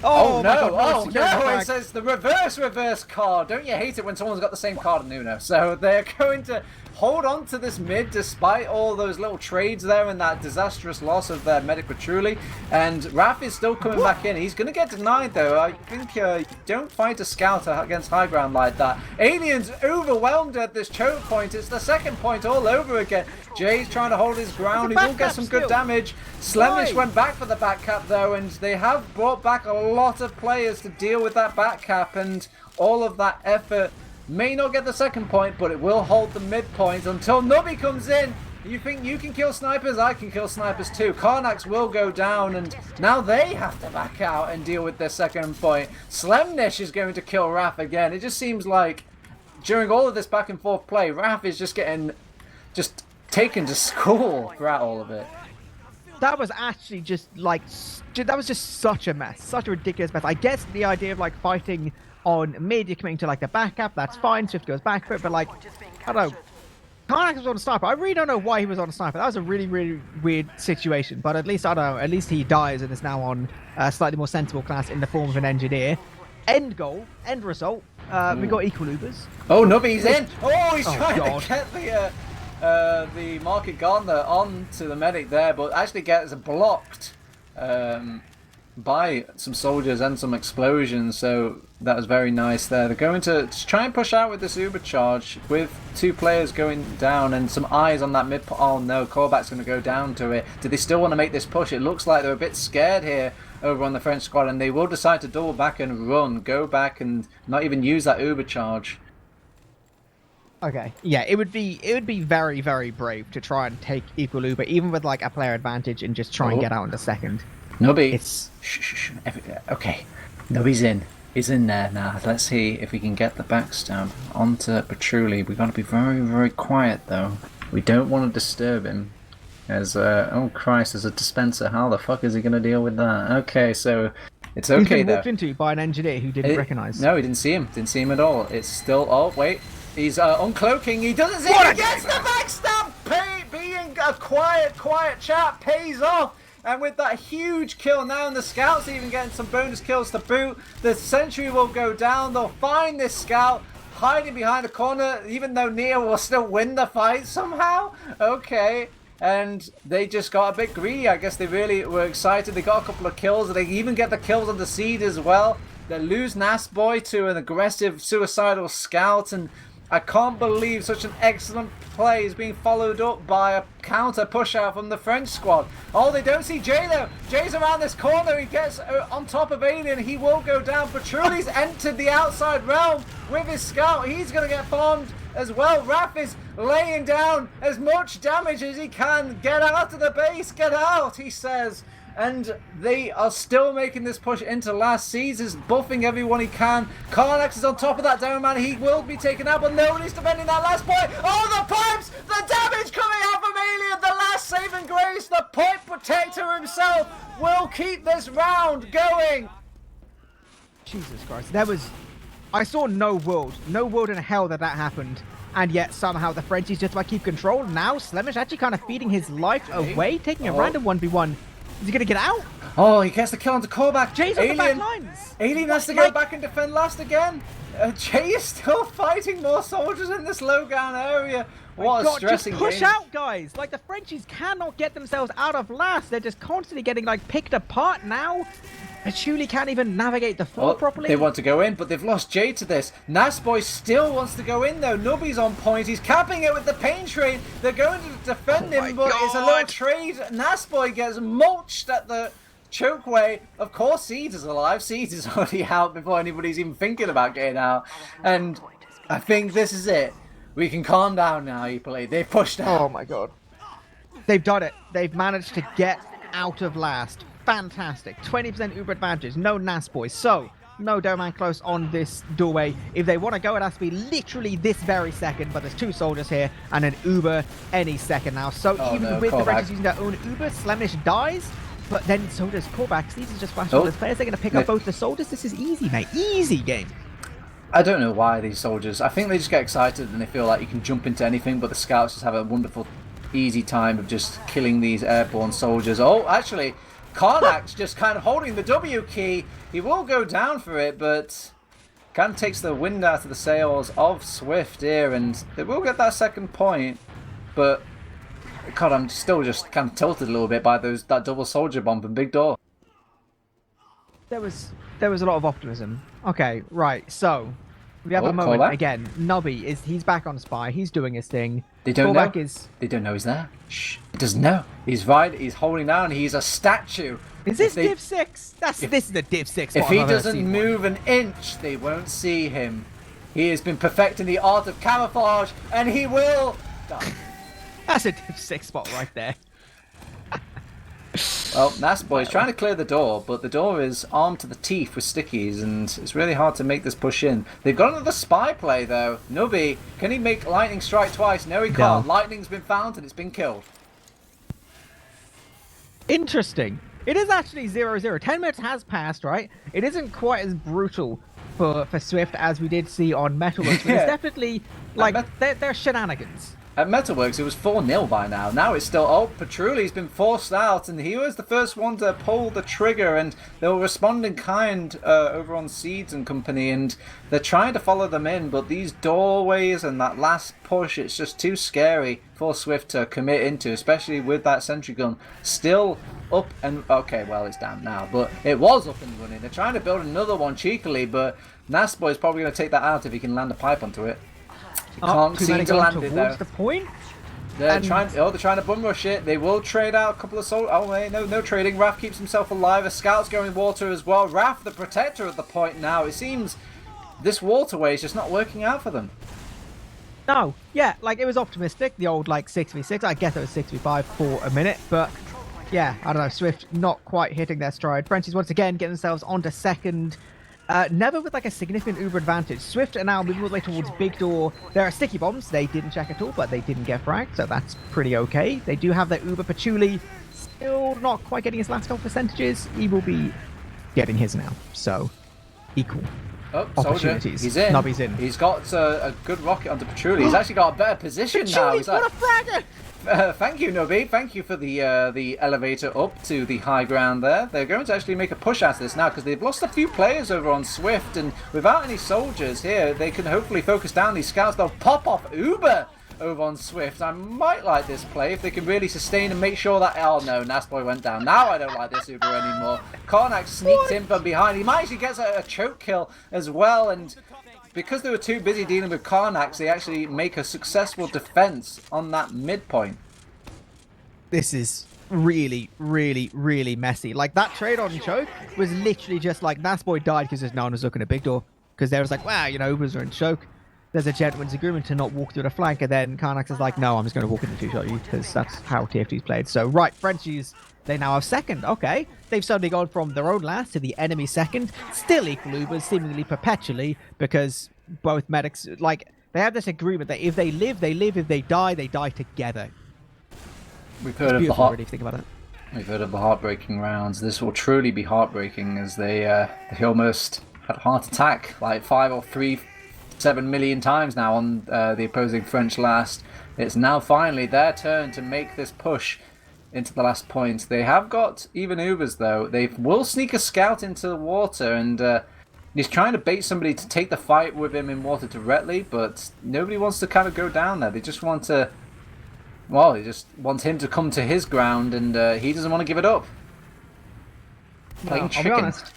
Oh, no. God, Oh, no. It says the reverse card. Don't you hate it when someone's got the same card in Uno? So they're going to hold on to this mid despite all those little trades there and that disastrous loss of their medic Patchouli. And Raph is still coming back in. He's going to get denied, though. I think you don't fight a scout against high ground like that. Alien's overwhelmed at this choke point. It's the second point all over again. Jay's trying to hold his ground. He will get some good damage. Slemnish went back for the back cap, though, and they have brought back a lot of players to deal with that back cap, and all of that effort may not get the second point, but it will hold the midpoint until Nubby comes in. You think you can kill snipers? I can kill snipers too. Karnax will go down, and now they have to back out and deal with their second point. Slemnish is going to kill Raph again. It just seems like during all of this back and forth play, Raph is just getting taken to school throughout all of it. That was actually just like... That was just such a mess. Such a ridiculous mess. I guess the idea of like fighting on mid, you're coming to like the backup, that's fine. Swift goes back for it, but like, I don't know. Karnax was on a sniper. I really don't know why he was on a sniper. That was a really weird situation, but at least, I don't know, at least he dies and is now on a slightly more sensible class in the form of an engineer. End goal, end result. We got equal Ubers. Oh, Nubby's in! Oh, he's trying to get the Market Gardener onto the medic there, but actually gets blocked by some soldiers and some explosions, so that was very nice there. They're going to try and push out with this Uber charge with two players going down and some eyes on that mid. Oh no, Callback's going to go down to it. Do they still want to make this push? It looks like they're a bit scared here over on the French squad, and they will decide to double back and run, go back and not even use that Uber charge. Okay, yeah, it would be very brave to try and take equal Uber, even with like a player advantage, and just try and get out in a second. Nubby, shh. Okay, Nubby's in. He's in there now. Let's see if we can get the backstab onto Petrulli. We've got to be very, very quiet, though. We don't want to disturb him. As, oh Christ, there's a dispenser. How the fuck is he going to deal with that? Okay, so it's okay, He's been though. walked into by an engineer who didn't recognise. No, he didn't see him. Didn't see him at all. It's still... Oh, wait. He's uncloaking. He doesn't see him. He gets the backstab! Being a quiet chap pays off. And with that huge kill now, and the scouts even getting some bonus kills to boot, the sentry will go down. They'll find this scout hiding behind a corner, even though Nia will still win the fight somehow. Okay. And they just got a bit greedy. I guess they really were excited. They got a couple of kills. They even get the kills on the seed as well. They lose Nasboy to an aggressive, suicidal scout. And I can't believe such an excellent play is being followed up by a counter push out from the French squad. Oh, they don't see Jay though. Jay's around this corner. He gets on top of Alien. He will go down. Petrulli's entered the outside realm with his scout. He's going to get farmed as well. Raph is laying down as much damage as he can. Get out of the base. Get out, he says. And they are still making this push into last. Seeds is buffing everyone he can. Karnax is on top of that down man. He will be taken out, but nobody's defending that last point. Oh, the pipes! The damage coming out from Alien. The last saving grace. The pipe protector himself will keep this round going. Jesus Christ. I saw no world in hell that happened. And yet somehow the Frenchies just about keep control. Now Slemish actually kind of feeding his life away, taking a random 1v1. Is he going to get out? Oh, he gets the kill onto callback. Jay's on the back lines. Alien has to go back and defend last again. Jay is still fighting more soldiers in this low ground area. What a stressing game. Just push out, guys. Like, the Frenchies cannot get themselves out of last. They're just constantly getting, like, picked apart now. Petrulli can't even navigate the floor properly. They want to go in, but they've lost Jay to this. Nasboy still wants to go in, though. Nubby's on point. He's capping it with the pain train. They're going to defend him, but it's a little trade. Nasboy gets mulched at the chokeway. Of course, Seeds is alive. Seeds is already out before anybody's even thinking about getting out. And I think this is it. We can calm down now, eepily. They've pushed out. Oh, my God. They've done it. They've managed to get out of last. Fantastic. 20% Uber advantage. No Nasboy. So, no Doorman close on this doorway. If they want to go, it has to be literally this very second. But there's 2 soldiers here and an Uber any second now. So, even with the Rangers using their own Uber, Slemish dies. But then so does Korvax. These are just flash players. They're going to pick up both the soldiers. This is easy, mate. Easy game. I don't know why these soldiers... I think they just get excited and they feel like you can jump into anything, but the scouts just have a wonderful, easy time of just killing these airborne soldiers. Oh, actually, Karnak's just kind of holding the W key. He will go down for it, but kind of takes the wind out of the sails of Swift here, and they will get that second point, but... God, I'm still just kind of tilted a little bit by that double soldier bomb and big door. There was a lot of optimism. Okay, right, so... We have a moment again. Nubby he's back on spy. He's doing his thing. They don't know. They don't know he's there. Shh. He doesn't know. He's right. He's holding down. He's a statue. Is this Div 6? This is the Div 6. If he doesn't move an inch, they won't see him. He has been perfecting the art of camouflage, and he will die. That's a Div 6 spot right there. Well, Nasboy's trying to clear the door, but the door is armed to the teeth with stickies, and it's really hard to make this push in. They've got another spy play, though. Nubby, can he make lightning strike twice? No, he can't. Lightning's been found, and it's been killed. Interesting. It is actually 0-0. 10 minutes has passed, right? It isn't quite as brutal for Swift as we did see on Metalworks, but it's definitely, like, they're shenanigans. At Metalworks, it was 4-0 by now. Now it's still... Oh, Petrulli's been forced out, and he was the first one to pull the trigger, and they were responding kind over on Seeds and company, and they're trying to follow them in, but these doorways and that last push, it's just too scary for Swift to commit into, especially with that sentry gun still up and... Okay, well, it's down now, but it was up and running. They're trying to build another one cheekily, but Nasboy's probably going to take that out if he can land a pipe onto it. Can't seem to land it though. The point. They're trying to bum rush it. They will trade out a couple of soldiers. Oh wait, no trading. Raph keeps himself alive. A scout's going water as well. Raph, the protector at the point now. It seems this waterway is just not working out for them. No, yeah, like it was optimistic. The old like 6v6. I guess it was 6v5 for a minute, but yeah, I don't know. Swift not quite hitting their stride. Frenchies once again getting themselves onto second. Never with like a significant Uber advantage. Swift are now moving all the way towards Big Door. There are sticky bombs. They didn't check at all, but they didn't get fragged, so that's pretty okay. They do have their Uber Patchouli. Still not quite getting his last couple percentages. He will be getting his now, so equal. Oh, opportunities. Soldier. He's in. Nobby's in. He's got a good rocket onto Patchouli. He's actually got a better position now. Patchouli, what a fragger! Thank you, Nubby. Thank you for the elevator up to the high ground there. They're going to actually make a push out of this now because they've lost a few players over on Swift, and without any soldiers here, they can hopefully focus down these scouts. They'll pop off Uber over on Swift. I might like this play if they can really sustain and make sure that... Oh no, Nasboy went down. Now I don't like this Uber anymore. Karnak sneaks in from behind. He might actually get a choke kill as well, and... because they were too busy dealing with Karnax, they actually make a successful defense on that midpoint. This is really, really, really messy. Like, that trade on choke was literally just like, Nasboy died because no one was looking at Big Door. Because they was like, wow, you know, Ubers are in choke. There's a gentleman's agreement to not walk through the flank. And then Karnax is like, no, I'm just going to walk in and two-shot you because that's how TFT's played. So, right, Frenchies, they now have second. Okay. They've suddenly gone from their own last to the enemy second. Still equal Ubers, seemingly perpetually, because both medics, like, they have this agreement that if they live, they live. If they die together. We've heard of the really, if you think about it. We've heard of the heartbreaking rounds. This will truly be heartbreaking as they almost had a heart attack like 7 million times now on the opposing French last. It's now finally their turn to make this push into the last point. They have got even Ubers though. They will sneak a scout into the water, and he's trying to bait somebody to take the fight with him in water directly, but nobody wants to kind of go down there. They just want to... well, he just wants him to come to his ground, and he doesn't want to give it up. Playing chicken. I'll be honest.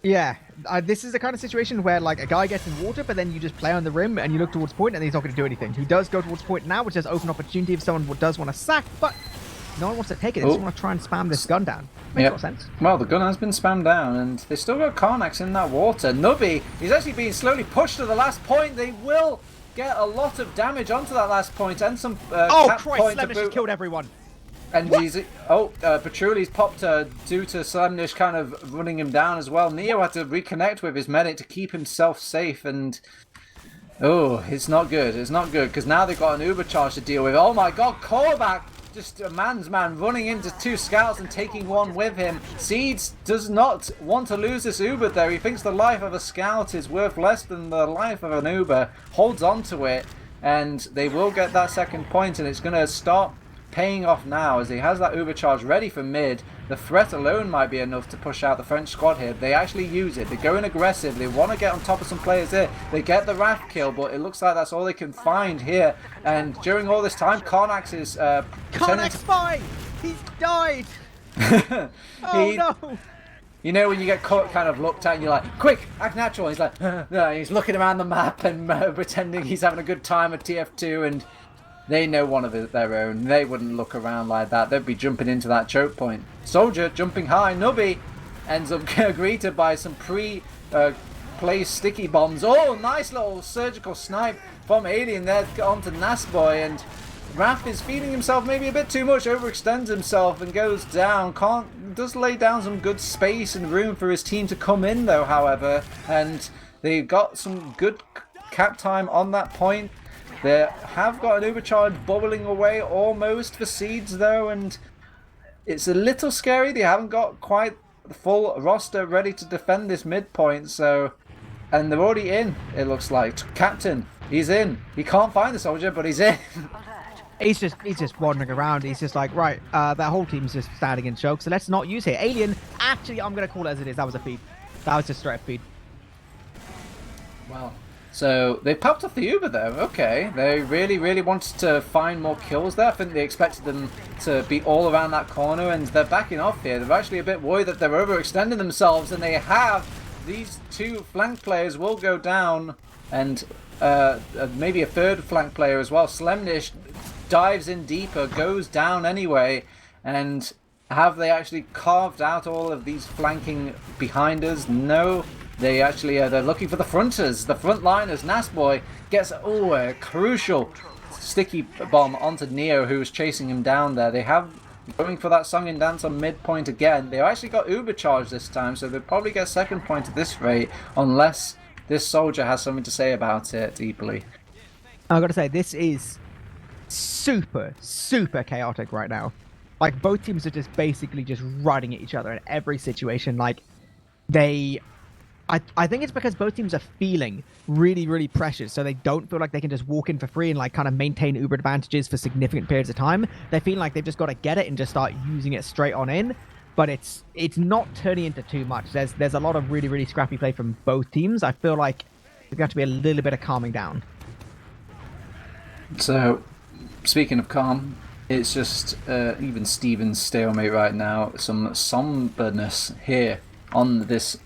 Yeah, this is the kind of situation where, like, a guy gets in water, but then you just play on the rim and you look towards point, and he's not going to do anything. He does go towards point now, which does open opportunity if someone does want to sack, but no one wants to take it. They just want to try and spam this gun down. Makes a lot of sense. Well, the gun has been spammed down, and they still got Karnax in that water. Nubby, he's actually being slowly pushed to the last point. They will get a lot of damage onto that last point, and some oh cap Christ, point Slemnish has killed everyone. And what? He's Patrouille's popped due to Slemnish kind of running him down as well. Neo had to reconnect with his medic to keep himself safe, and oh, it's not good. It's not good because now they've got an Uber charge to deal with. Oh my God, Korvac! Just a man's man running into two scouts and taking one with him. Seeds does not want to lose this Uber though. He thinks the life of a scout is worth less than the life of an Uber. Holds on to it, and they will get that second point, and it's going to start paying off now as he has that Uber charge ready for mid. The threat alone might be enough to push out the French squad here. They actually use it. They're going aggressive. They want to get on top of some players here. They get the RAF kill, but it looks like that's all they can find here. And during all this time, Karnax is... Karnax's fine! He's died! No! You know when you get caught, kind of looked at and you're like, quick, act natural. He's like, no, he's looking around the map and pretending he's having a good time at TF2, and they know one of their own. They wouldn't look around like that. They'd be jumping into that choke point. Soldier jumping high. Nubby ends up greeted by some pre-placed sticky bombs. Oh, nice little surgical snipe from Alien there onto Nasboy, and Raph is feeding himself maybe a bit too much, overextends himself and goes down. Does lay down some good space and room for his team to come in though, however, and they got some good cap time on that point. They have got an Ubercharge bubbling away almost for Seeds though, and it's a little scary. They haven't got quite the full roster ready to defend this midpoint, so... and they're already in, it looks like. Captain, he's in. He can't find the soldier, but he's in. He's just wandering around. He's just like, right, that whole team's just standing in choke, so let's not use it. Alien, actually, I'm going to call it as it is. That was a feed. That was just straight up feed. Wow. So they popped off the Uber though. Okay, they really wanted to find more kills there. I think they expected them to be all around that corner, and they're backing off here. They're actually a bit worried that they're overextending themselves, and they have. These two flank players will go down, and maybe a third flank player as well. Slemnish dives in deeper, goes down anyway, and have they actually carved out all of these flanking behind us? No. They actually, they're looking for the fronters, the frontliners. Nasboy gets, a crucial sticky bomb onto Neo, who was chasing him down there. They have going for that song and dance on midpoint again. They actually got Uber charged this time, so they'll probably get second point at this rate, unless this soldier has something to say about it, eepily. I gotta say, this is super, super chaotic right now. Like, both teams are just basically just running at each other in every situation. Like, I think it's because both teams are feeling really, really pressured, so they don't feel like they can just walk in for free and like kind of maintain Uber advantages for significant periods of time. They feel like they've just got to get it and just start using it straight on in. But it's not turning into too much. There's a lot of really, really scrappy play from both teams. I feel like there's got to be a little bit of calming down. So, speaking of calm, it's just even Steven's stalemate right now. Some somberness here on this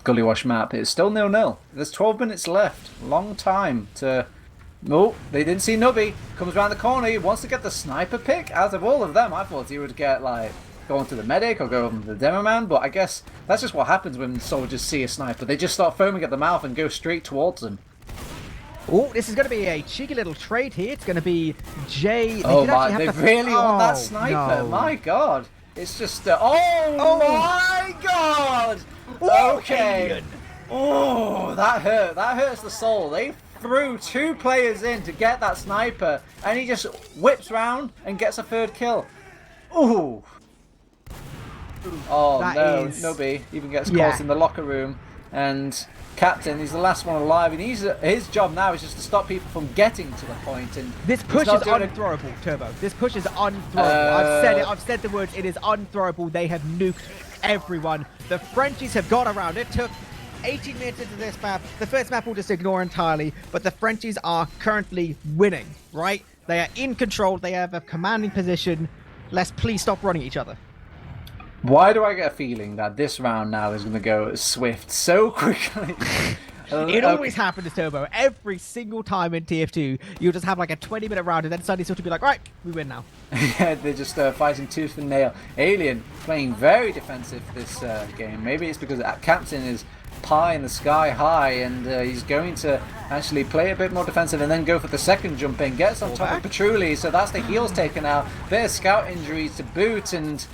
Gullywash map. It's still 0-0. There's 12 minutes left. Long time to... Oh, they didn't see Nubby. Comes around the corner. He wants to get the sniper pick. Out of all of them, I thought he would get, like, go onto the medic or go on the demo man. But I guess that's just what happens when soldiers see a sniper. They just start foaming at the mouth and go straight towards them. Oh, this is going to be a cheeky little trade here. It's going to be Jay. Oh my, they really want that sniper. No. My God. It's just... oh my God! Okay. Oh, that hurt. That hurts the soul. They threw 2 players in to get that sniper, and he just whips round and gets a 3rd kill. Ooh. Oh That no, is... Nubby even gets caught in the locker room, and Captain, he's the last one alive, and his job now is just to stop people from getting to the point. And this push is unthrowable, Turbo. This push is unthrowable. I've said it. I've said the words. It is unthrowable. They have nuked everyone. The Frenchies have got around it. Took 18 minutes into this map. The first map we'll just ignore entirely, but the Frenchies are currently winning, right? They are in control. They have a commanding position. Let's please stop running at each other. Why do I get a feeling that this round now is going to go Swift so quickly? It always happens, Turbo. Every single time in TF2, you'll just have like a 20-minute round and then suddenly sort of be like, right, we win now. Yeah, they're just fighting tooth and nail. Alien playing very defensive this game. Maybe it's because Captain is pie in the sky high, and he's going to actually play a bit more defensive and then go for the second jump in. Gets on top of Petrulli, so that's the heals taken out. Bit of scout injuries to boot, and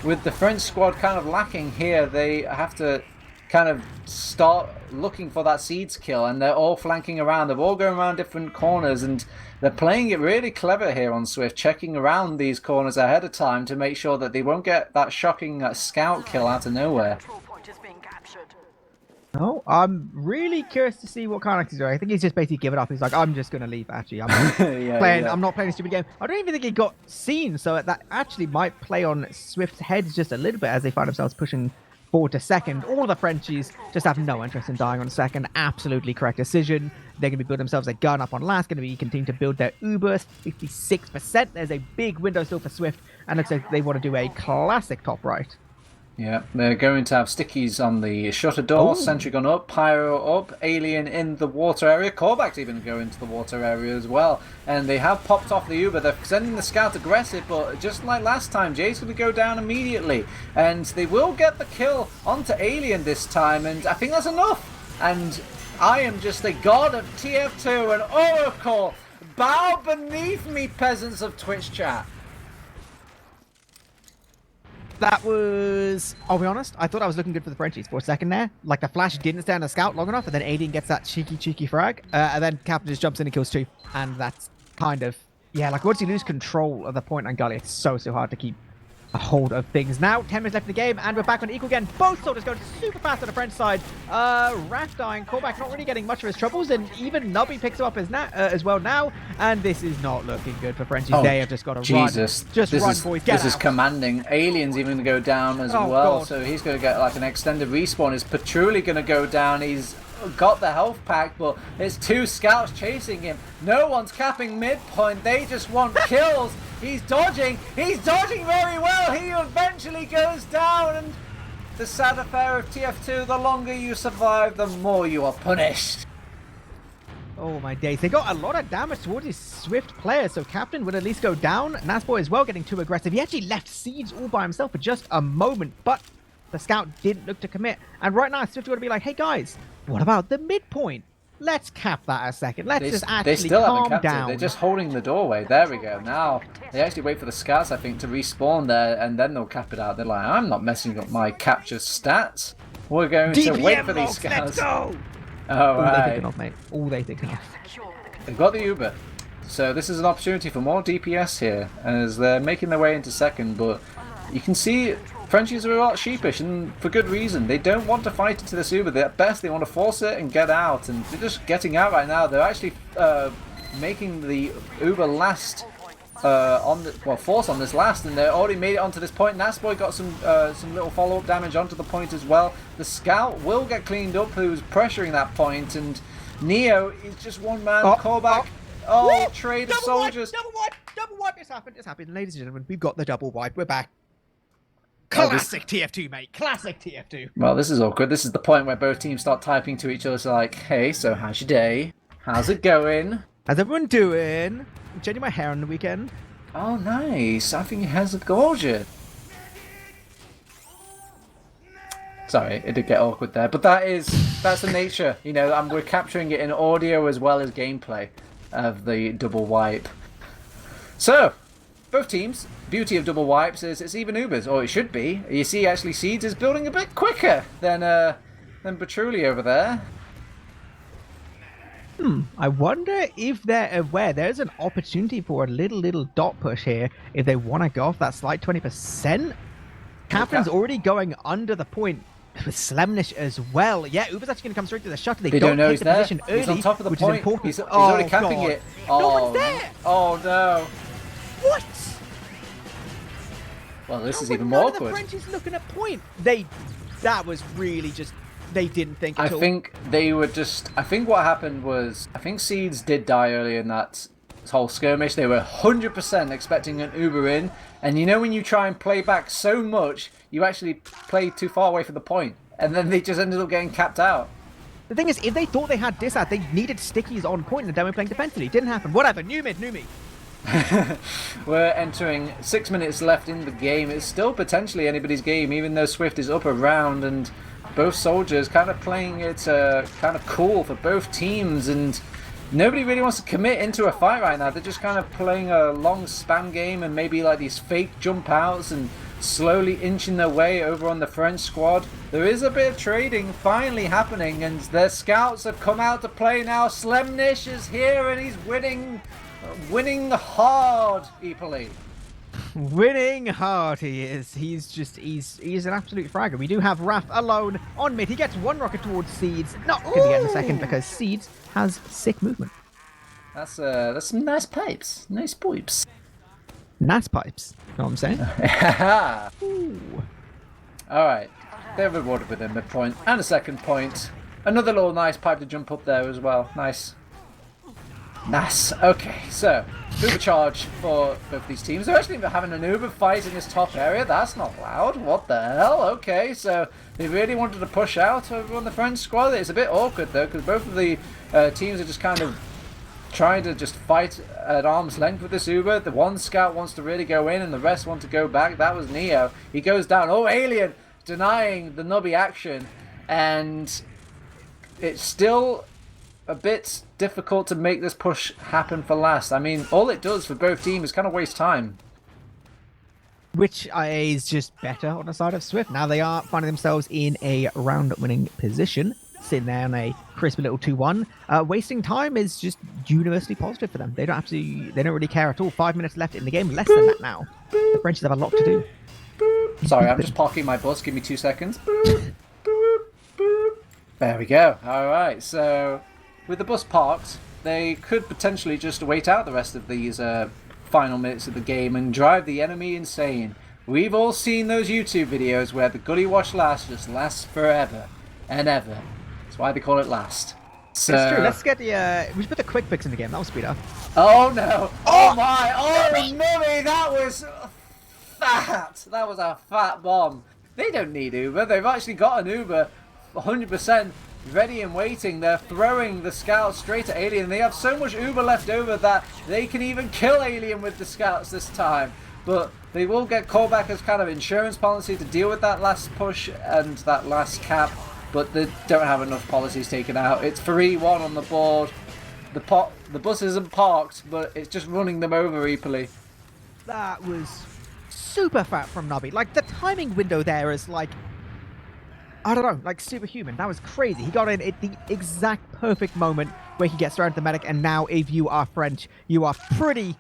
with the French squad kind of lacking here, they have to kind of start looking for that seeds kill, and they're all flanking around. They're all going around different corners, and they're playing it really clever here on Swift, checking around these corners ahead of time to make sure that they won't get that shocking scout kill out of nowhere. Oh, I'm really curious to see what Karnak is doing. I think he's just basically given up. He's like, I'm just going to leave, actually. I'm not playing. I'm not playing a stupid game. I don't even think he got seen, so that actually might play on Swift's heads just a little bit as they find themselves pushing forward to second. All the Frenchies just have no interest in dying on second. Absolutely correct decision. They're going to be building themselves a gun up on last, going to be continuing to build their Ubers. 56%. There's a big window still for Swift, and looks like they want to do a classic top right. Yeah, they're going to have stickies on the shutter door, sentry gun up, pyro up, alien in the water area, Korvac's even going into the water area as well. And they have popped off the Uber. They're sending the scout aggressive, but just like last time, Jay's going to go down immediately. And they will get the kill onto alien this time, and I think that's enough. And I am just a god of TF2 and Oracle. Bow beneath me, peasants of Twitch chat. That was, I'll be honest, I thought I was looking good for the Frenchies for a second there. Like, the flash didn't stand a scout long enough, and then Alien gets that cheeky frag, and then Captain just jumps in and kills 2. And that's kind of, yeah, like, once you lose control of the point on Gully, it's so hard to keep a hold of things. Now, 10 minutes left in the game, and we're back on equal again. Both soldiers going super fast on the French side. Raph dying, Korvac not really getting much of his troubles, and even Nubby picks him up as well now, and this is not looking good for Frenchies. They have just got to run. Just run, boys. Get out. This is commanding. Alien's even going to go down as well, God. So he's going to get like an extended respawn. Is Petrulli going to go down? He's got the health pack, but it's 2 scouts chasing him. No one's capping midpoint. They just want kills. He's dodging very well. He eventually goes down, and the sad affair of TF2, the longer you survive, the more you are punished. Oh my days. They got a lot of damage towards his Swift players, so Captain would at least go down. Nasboy as well getting too aggressive. He actually left Seeds all by himself for just a moment, but the scout didn't look to commit. And right now, Swift would be like, hey guys, what about the midpoint? Let's cap that a second. Let's They just they actually still haven't calm capped it. down. They're just holding the doorway. There we go. Now they actually wait for the scouts, I think, to respawn there, and then they'll cap it out. They're like, I'm not messing up my capture stats. We're going to wait for these logs, scouts. let's go! All All they right. thinking of, mate. All they thinking of. They've got the Uber. So this is an opportunity for more DPS here as they're making their way into second, but you can see Frenchies are a lot sheepish, and for good reason. They don't want to fight into this Uber. At best, they want to force it and get out, and they're just getting out right now. They're actually making the Uber last force on this last, and they already made it onto this point. Nasboy got some little follow-up damage onto the point as well. The scout will get cleaned up, who's pressuring that point, and Neo is just one man callback. Trade of soldiers. Double wipe. It's happened. Ladies and gentlemen, we've got the double wipe. We're back. Classic TF2, mate. Classic TF2. Well, this is awkward. This is the point where both teams start typing to each other, so like, hey, so how's your day? How's it going? How's everyone doing? I'm changing my hair on the weekend. Oh, nice. I think your hair's gorgeous. Sorry, it did get awkward there, but that's the nature. You know, we're capturing it in audio as well as gameplay of the double wipe. So, both teams, beauty of double wipes is it's even Ubers, or it should be. You see, actually, Seeds is building a bit quicker than Petruli over there. I wonder if they're aware there's an opportunity for a little dot push here if they want to go off that slight 20%. Captain's already going under the point with Slemnish as well. Yeah, Uber's actually going to come straight to the shutter. They don't know he's there. Early, he's on top of the which point. Is important. He's already capping God. it. No one's there. Oh no. What? Well, this is even more awkward. The French is looking at point. That was really just, they didn't think at all. I think they were just, I think what happened was, I think Seeds did die early in that whole skirmish. They were 100% expecting an Uber in, and you know when you try and play back so much, you actually play too far away from the point, and then they just ended up getting capped out. The thing is, if they thought they had this out, they needed stickies on point, and then we're playing defensively. Didn't happen. Whatever. New me. We're entering 6 minutes left in the game. It's still potentially anybody's game, even though Swift is up around, and both soldiers kind of playing it kind of cool for both teams, and nobody really wants to commit into a fight right now. They're just kind of playing a long spam game and maybe like these fake jump outs and slowly inching their way over on the French squad. There is a bit of trading finally happening, and their scouts have come out to play now. Slemnish is here and he's winning hard, eepily. Winning hard he is. He's an absolute fragger. We do have Raph alone on mid. He gets one rocket towards Seeds. Not going to get in a second because Seeds has sick movement. That's some nice pipes. Nice pipes. Nice pipes. You know what I'm saying? Ooh. Alright. They're rewarded with a midpoint and a second point. Another little nice pipe to jump up there as well. Nice. Nice. Okay, so Uber charge for both these teams. They're actually having an Uber fight in this top area. That's not loud. What the hell? Okay, so they really wanted to push out over on the French squad. It's a bit awkward though, because both of the teams are just kind of trying to just fight at arm's length with this Uber. The one scout wants to really go in and the rest want to go back. That was Neo. He goes down. Oh, Alien denying the nubby action, and it's still a bit difficult to make this push happen for last. I mean, all it does for both teams is kind of waste time. Which is just better on the side of Swift. Now they are finding themselves in a round-winning position, sitting there on a crispy little 2-1. Wasting time is just universally positive for them. They don't really care at all. 5 minutes left in the game, less than that now. The Frenchies have a lot to do. Sorry, I'm just parking my bus. Give me 2 seconds. There we go. All right, so with the bus parked, they could potentially just wait out the rest of these final minutes of the game and drive the enemy insane. We've all seen those YouTube videos where the Gully Wash last just lasts forever and ever. That's why they call it last. So, it's true. Let's get the... we should put the quick picks in the game. That will speed up. Oh no! Oh my! Oh Mummy! That was fat! That was a fat bomb. They don't need Uber. They've actually got an Uber 100% ready and waiting. They're throwing the scouts straight at Alien. They have so much Uber left over that they can even kill Alien with the scouts this time. But they will get called back as kind of insurance policy to deal with that last push and that last cap. but they don't have enough policies taken out. It's 3-1 on the board. The bus isn't parked, but it's just running them over eepily. That was super fat from Nobby. Like, the timing window there is like, I don't know, like superhuman. That was crazy. He got in at the exact perfect moment where he gets thrown to the medic, and now if you are French, you are pretty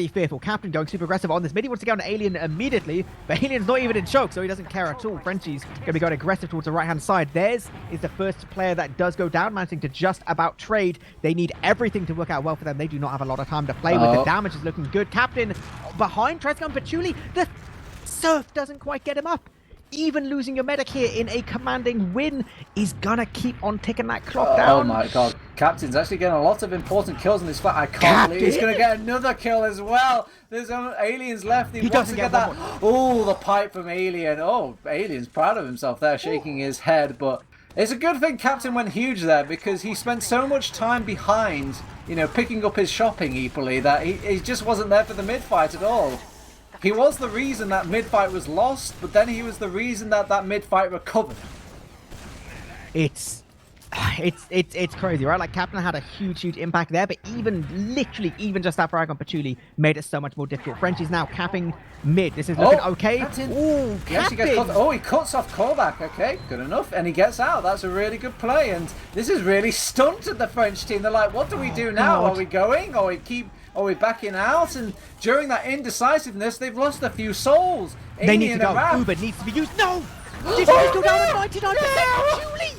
fearful. Captain going super aggressive on this mid. He wants to go on to Alien immediately, but Alien's not even in choke, so he doesn't care at all. Frenchie's going to be going aggressive towards the right-hand side. Theirs is the first player that does go down, managing to just about trade. They need everything to work out well for them. They do not have a lot of time to play with. The damage is looking good. Captain behind, tries to go on Patchouli. The surf doesn't quite get him up. Even losing your medic here in a commanding win is gonna keep on ticking that clock down. Oh my god. Captain's actually getting a lot of important kills in this fight. I can't believe he's gonna get another kill as well. There's aliens left. He wants to get that. Oh, the pipe from Alien. Oh, Alien's proud of himself there, shaking his head. But it's a good thing Captain went huge there, because he spent so much time behind, you know, picking up his shopping eepily, that he just wasn't there for the mid-fight at all. He was the reason that mid-fight was lost, but then he was the reason that mid-fight recovered. It's crazy, right? Like, Captain had a huge impact there, but literally just that frag on Patchouli made it so much more difficult. Frenchie's now capping mid. This is looking okay. Captain. Ooh, Captain. He cuts off callback. Okay, good enough. And he gets out. That's a really good play. And this has really stunted the French team. They're like, what do we do now? God. Are we going? Are we backing out? And during that indecisiveness, they've lost a few souls. They need to go. Uber needs to be used. No! Did he go down at 99%? Patchouli!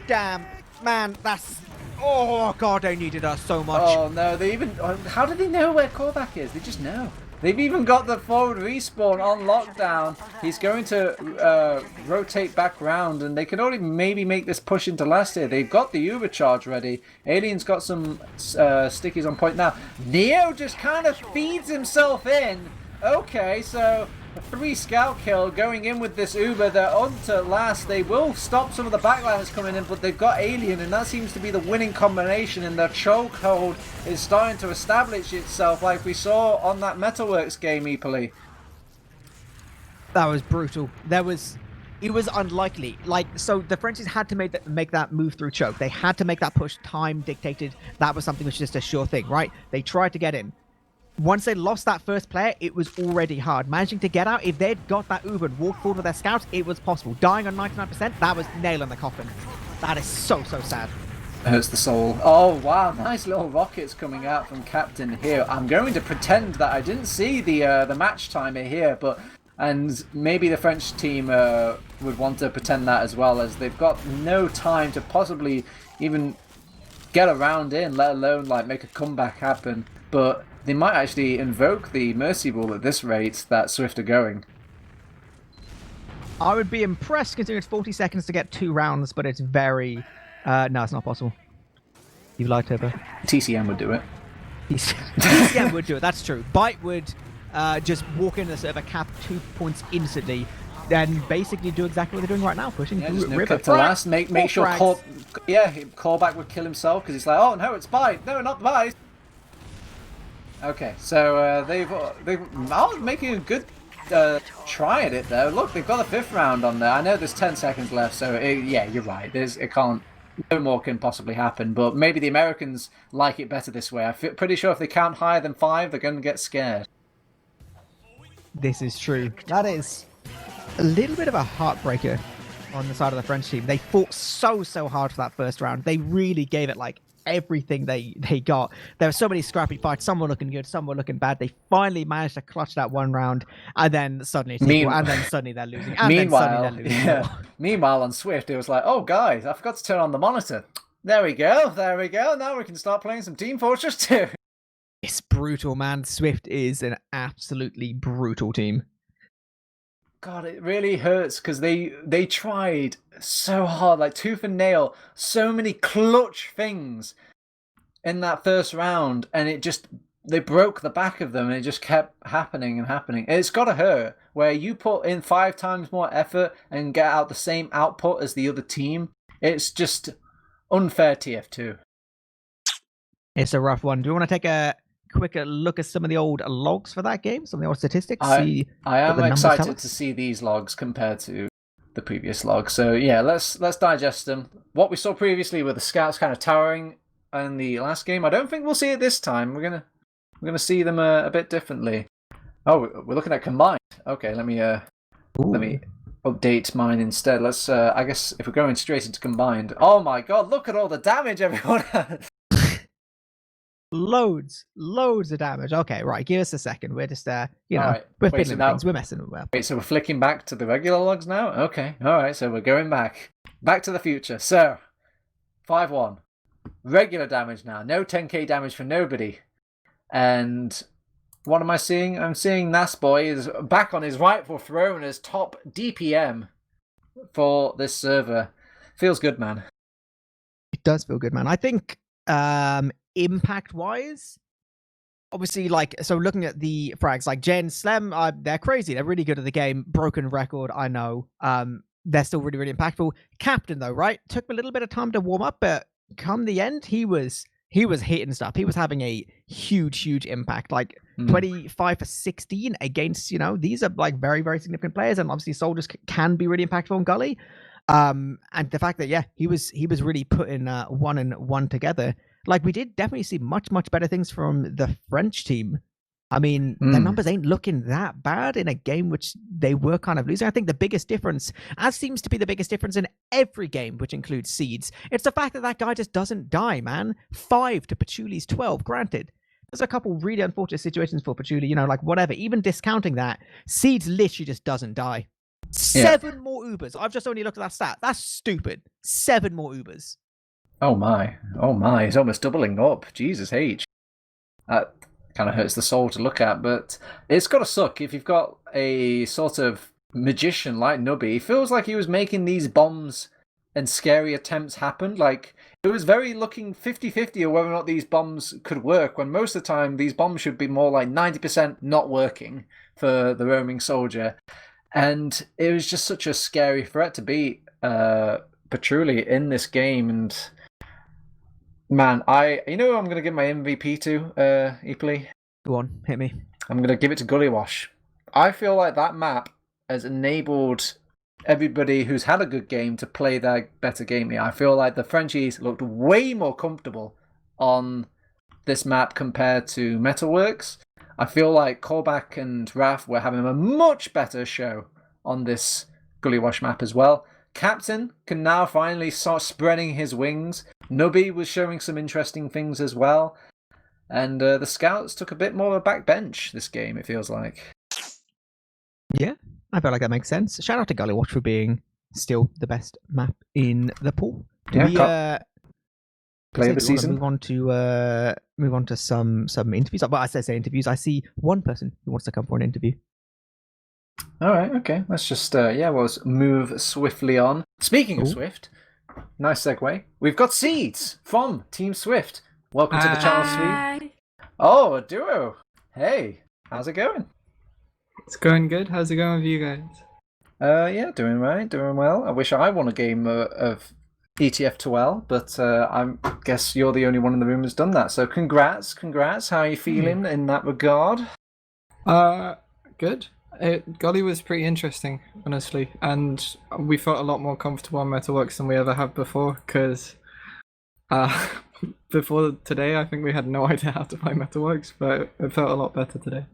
Damn, man, that's... Oh, God, they needed us so much. Oh, no, they even... How do they know where callback is? They just know. They've even got the forward respawn on lockdown. He's going to rotate back round, and they can only maybe make this push into last year. They've got the Uber charge ready. Alien's got some stickies on point now. Neo just kind of feeds himself in. Okay, so a 3 scout kill going in with this Uber. They're on to last. They will stop some of the backliners coming in, but they've got Alien, and that seems to be the winning combination, and their chokehold is starting to establish itself like we saw on that Metalworks game, eepily. That was brutal. It was unlikely. Like, so the Frenchies had to make that move through choke. They had to make that push. Time dictated. That was something which was just a sure thing, right? They tried to get in. Once they lost that first player, it was already hard. Managing to get out, if they'd got that Uber and walked forward with their scouts, it was possible. Dying on 99%, that was nail in the coffin. That is so sad. It hurts the soul. Oh, wow. Nice little rockets coming out from Captain here. I'm going to pretend that I didn't see the match timer here, and maybe the French team would want to pretend that as well, as they've got no time to possibly even get around in, let alone like make a comeback happen. But they might actually invoke the Mercy Rule at this rate that Swift are going. I would be impressed considering it's 40 seconds to get 2 rounds, but it's very... no, it's not possible. You lied, Turbo. TCM would do it. TCM would do it, that's true. Byte would just walk into the server, cap 2 points instantly, then basically do exactly what they're doing right now, pushing through River. To last, make sure Callback would kill himself, because he's like, oh no, it's Byte. No, not Byte. Okay, so they've making a good try at it though. Look, they've got the 5th round on there. I know there's 10 seconds left, so yeah, you're right. No more can possibly happen. But maybe the Americans like it better this way. I'm pretty sure if they count higher than 5, they're going to get scared. This is true. That is a little bit of a heartbreaker on the side of the French team. They fought so hard for that first round. They really gave it like everything they got. There were so many scrappy fights. Some were looking good, some were looking bad. They finally managed to clutch that 1 round, and then suddenly they're losing. Meanwhile on Swift, it was like, oh guys, I forgot to turn on the monitor. There we go. Now we can start playing some Team Fortress 2. It's brutal, man. Swift is an absolutely brutal team. God, it really hurts because they tried so hard, like tooth and nail, so many clutch things in that first round, and they broke the back of them, and it just kept happening and happening. It's got to hurt where you put in 5 times more effort and get out the same output as the other team. It's just unfair TF2. It's a rough one. Do we want to take a quicker look at some of the old logs for that game, some of the old statistics. I am excited to us? see these logs compared to the previous logs. So yeah, let's digest them. What we saw previously with the scouts kind of towering in the last game, I don't think we'll see it this time. We're gonna see them a bit differently. Oh, we're looking at combined. Okay, let me update mine instead. Let's I guess if we're going straight into combined. Oh my god, look at all the damage everyone has. Loads of damage. Okay, right. Give us a second. We're just we're fiddling things. We're messing with well. Wait, so we're flicking back to the regular logs now? Okay, alright, so we're going back to the future. So 5-1. Regular damage now. No 10k damage for nobody. And what am I seeing? I'm seeing Nasboy is back on his rightful throne as top DPM for this server. Feels good, man. It does feel good, man. I think impact wise, obviously, like, so looking at the frags, like Jen, Slem, they're crazy. They're really good at the game. Broken record, I know. They're still really, really impactful. Captain, though, right? Took a little bit of time to warm up, but come the end, he was hitting stuff. He was having a huge impact. Like 25 for 16 against, these are like very, very significant players, and obviously soldiers can be really impactful on Gully. And the fact that he was really putting 1 and 1 together. Like, we did definitely see much better things from the French team. I mean, their numbers ain't looking that bad in a game which they were kind of losing. I think the biggest difference, as seems to be the biggest difference in every game, which includes Seeds, it's the fact that guy just doesn't die, man. 5 to Pachuli's 12, granted. There's a couple really unfortunate situations for Pachuli, like whatever. Even discounting that, Seeds literally just doesn't die. 7 more Ubers. I've just only looked at that stat. That's stupid. 7 more Ubers. Oh my. It's almost doubling up. Jesus H. That kind of hurts the soul to look at, but it's got to suck if you've got a sort of magician like Nubby. He feels like he was making these bombs and scary attempts happen. Like, it was very looking 50-50 of whether or not these bombs could work, when most of the time these bombs should be more like 90% not working for the roaming soldier. And it was just such a scary threat to beat Patrulli in this game. And man, I'm going to give my MVP to, eepily? Go on, hit me. I'm going to give it to Gullywash. I feel like that map has enabled everybody who's had a good game to play their better game here. I feel like the Frenchies looked way more comfortable on this map compared to Metalworks. I feel like Korbak and Raf were having a much better show on this Gullywash map as well. Captain can now finally start spreading his wings. Nubby was showing some interesting things as well. And the Scouts took a bit more of a backbench this game, it feels like. Yeah, I feel like that makes sense. Shout out to Gullywash for being still the best map in the pool. Play of the season. Move on to some interviews. But I say interviews. I see one person who wants to come for an interview. All right, okay. Let's just we'll move swiftly on. Speaking of Swift, nice segue. We've got Seeds from Team Swift. Welcome to the channel, Sweet. Oh, a duo. Hey, how's it going? It's going good. How's it going with you guys? Yeah, doing well. I wish I won a game of ETF2L, but I guess you're the only one in the room who's done that. So congrats. How are you feeling in that regard? Good. Gully was pretty interesting, honestly, and we felt a lot more comfortable on Metalworks than we ever have before, because before today I think we had no idea how to play Metalworks, but it felt a lot better today.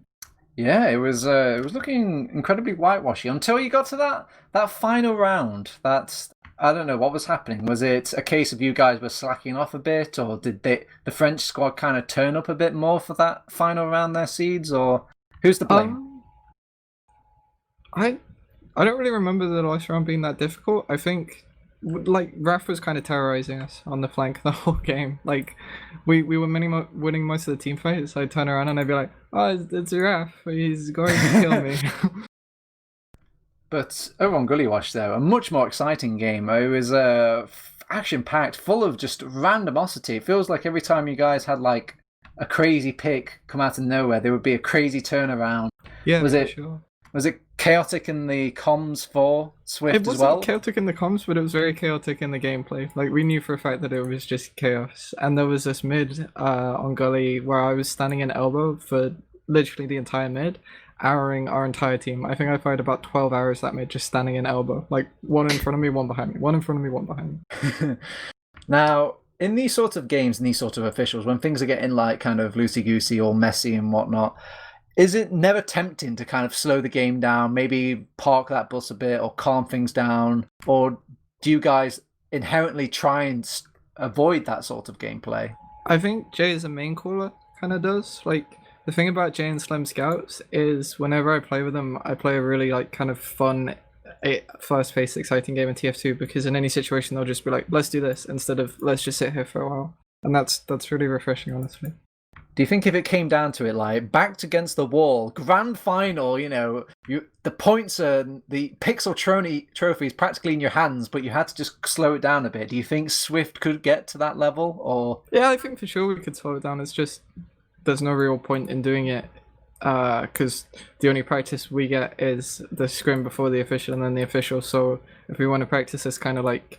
Yeah, it was looking incredibly whitewashy until you got to that final round. I don't know what was happening. Was it a case of you guys were slacking off a bit, or did the French squad kind of turn up a bit more for that final round, their Seeds, or who's to blame? I don't really remember the last round being that difficult. I think like Raf was kind of terrorizing us on the flank the whole game. Like we were winning most of the team fights. I'd turn around and I'd be like, "Oh, it's Raf. He's going to kill me." But over on Gullywash, though, a much more exciting game. It was action-packed, full of just randomosity. It feels like every time you guys had like a crazy pick come out of nowhere, there would be a crazy turnaround. Yeah, was it? Sure. Was it chaotic in the comms for Swift It as wasn't well? chaotic in the comms, but it was very chaotic in the gameplay. Like, we knew for a fact that it was just chaos. And there was this mid on Gully where I was standing in elbow for literally the entire mid, arrowing our entire team. I think I fired about 12 arrows that mid just standing in elbow. Like, one in front of me, one behind me. One in front of me, one behind me. Now, in these sorts of games and these sort of officials, when things are getting like kind of loosey-goosey or messy and whatnot, is it never tempting to kind of slow the game down, maybe park that bus a bit or calm things down? Or do you guys inherently try and avoid that sort of gameplay? I think Jay as a main caller kind of does. Like, the thing about Jay and Slim Scouts is whenever I play with them, I play a really like kind of fun, fast-paced, exciting game in TF2 because in any situation they'll just be like, "Let's do this," instead of "Let's just sit here for a while," and that's really refreshing, honestly. Do you think if it came down to it, like backed against the wall, grand final, the points are the pixel trophies practically in your hands, but you had to just slow it down a bit. Do you think Swift could get to that level, or? Yeah, I think for sure we could slow it down. It's just there's no real point in doing it because the only practice we get is the scrim before the official and then the official. So if we want to practice this kind of like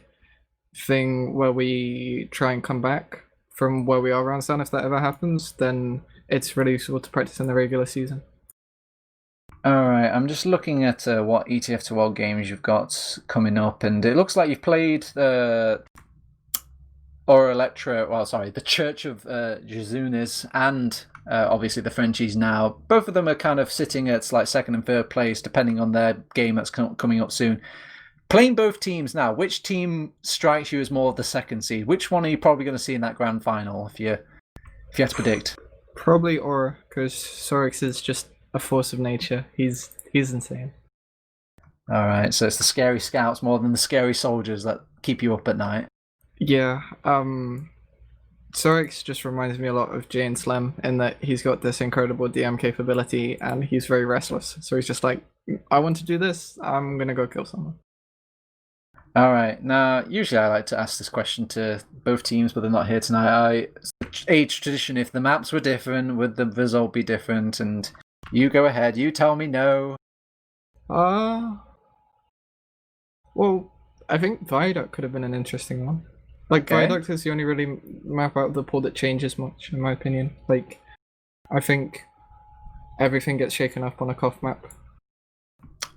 thing where we try and come back from where we are rounds down, if that ever happens, then it's really useful to practice in the regular season. All right, I'm just looking at what ETF2L games you've got coming up, and it looks like you've played the the Church of Jezunes, and obviously the Frenchies now. Both of them are kind of sitting at like second and third place, depending on their game that's coming up soon. Playing both teams now, which team strikes you as more of the second seed? Which one are you probably going to see in that grand final, if you had to predict? Probably Aura, because Sorix is just a force of nature. He's insane. All right, so it's the scary scouts more than the scary soldiers that keep you up at night. Yeah, Sorix just reminds me a lot of Jay and Slim in that he's got this incredible DM capability and he's very restless. So he's just like, I want to do this, I'm gonna go kill someone. All right, now usually I like to ask this question to both teams, but they're not here tonight. Age tradition, if the maps were different, would the result be different? And you go ahead, you tell me no. Well, I think Viaduct could have been an interesting one. Like, Okay. Viaduct is the only really map out of the pool that changes much, in my opinion. Like, I think everything gets shaken up on a cough map.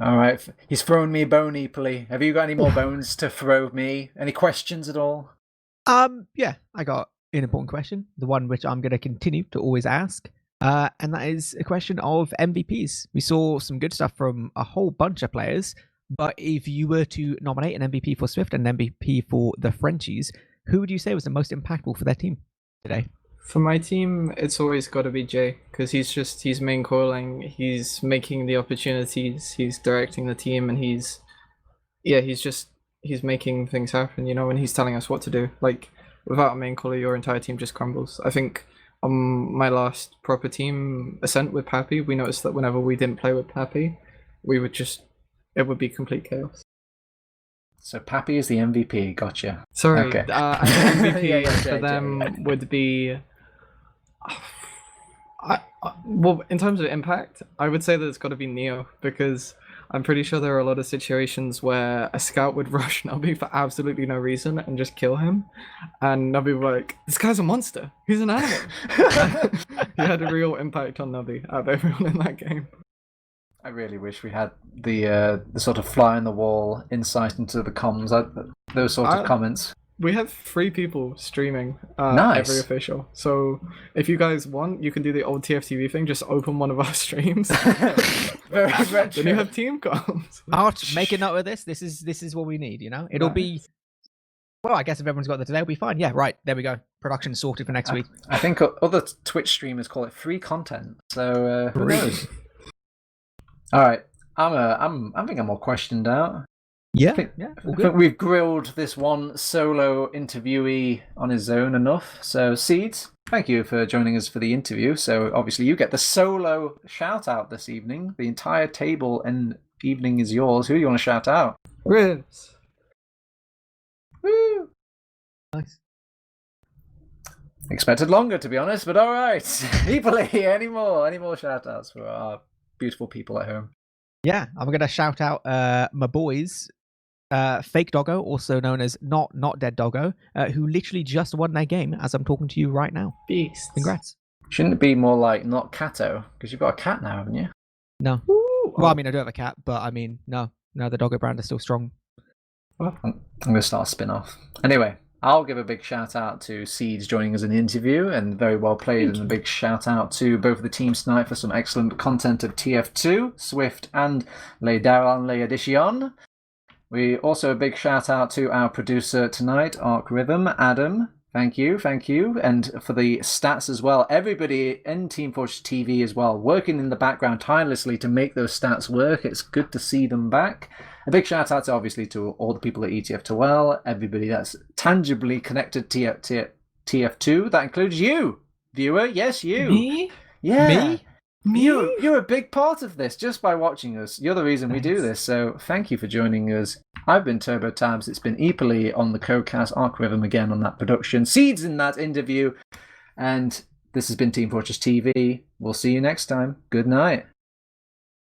All right, he's thrown me a bone, eepily. Have you got any more bones to throw me? Any questions at all? Yeah, I got an important question, the one which I'm going to continue to always ask, and that is a question of MVPs. We saw some good stuff from a whole bunch of players, but if you were to nominate an MVP for Swift and an MVP for the Frenchies, who would you say was the most impactful for their team today? For my team, it's always got to be Jay, because he's main calling, he's making the opportunities, he's directing the team, and he's making things happen, and he's telling us what to do. Like, without a main caller, your entire team just crumbles. I think on my last proper team ascent with Pappy, we noticed that whenever we didn't play with Pappy, it would be complete chaos. So Pappy is the MVP, gotcha. Sorry, Okay. MVP for them would be... well, in terms of impact, I would say that it's got to be Neo, because I'm pretty sure there are a lot of situations where a scout would rush Nubby for absolutely no reason and just kill him, and Nubby would be like, "This guy's a monster. He's an animal." He had a real impact on Nubby out of everyone in that game. I really wish we had the sort of fly on the wall insight into the comms. Those sorts of comments. We have 3 people streaming Nice. every official. So if you guys want, you can do the old TFTV thing. Just open one of our streams. Very retro. Then you have team comms. Arch, make a note of this. This is what we need. It'll be. Well, I guess if everyone's got that today, it'll be fine. Yeah, right. There we go. Production sorted for next week. I think other Twitch streamers call it free content. So who knows? All right, I think I'm all questioned out. Yeah, I think all good. we've grilled this one solo interviewee on his own enough. So Seeds, thank you for joining us for the interview. So obviously you get the solo shout out this evening. The entire table and evening is yours. Who do you want to shout out? Ribs. Woo! Nice. Expected longer, to be honest, but all right. Eepily, any more shout outs for our beautiful people at home? Yeah, I'm going to shout out my boys, Fake Doggo, also known as Not Dead Doggo, who literally just won their game as I'm talking to you right now. Beasts. Congrats. Shouldn't it be more like Not Cato? Because you've got a cat now, haven't you? No. Ooh, Well, I mean, I do have a cat, but I mean, no, the Doggo brand is still strong. I'm going to start a spin-off. Anyway, I'll give a big shout out to Seeds joining us in the interview, and very well played, and a big shout out to both of the teams tonight for some excellent content of TF2, Swift, and Les Darons, Les Editions. We also a big shout out to our producer tonight, ArchRhythm, Adam. Thank you, and for the stats as well. Everybody in Team Fortress TV as well, working in the background tirelessly to make those stats work. It's good to see them back. A big shout out to obviously to all the people at ETF2L, everybody that's tangibly connected to TF2. That includes you, viewer. Yes, you. Me? Yeah. Me? You're a big part of this just by watching us. You're the reason we do this. So thank you for joining us. I've been TurboTabs. It's been eepily on the co-cast, ArchRhythm again on that production, Seeds in that interview, and this has been Team Fortress TV. We'll see you next time. Good night.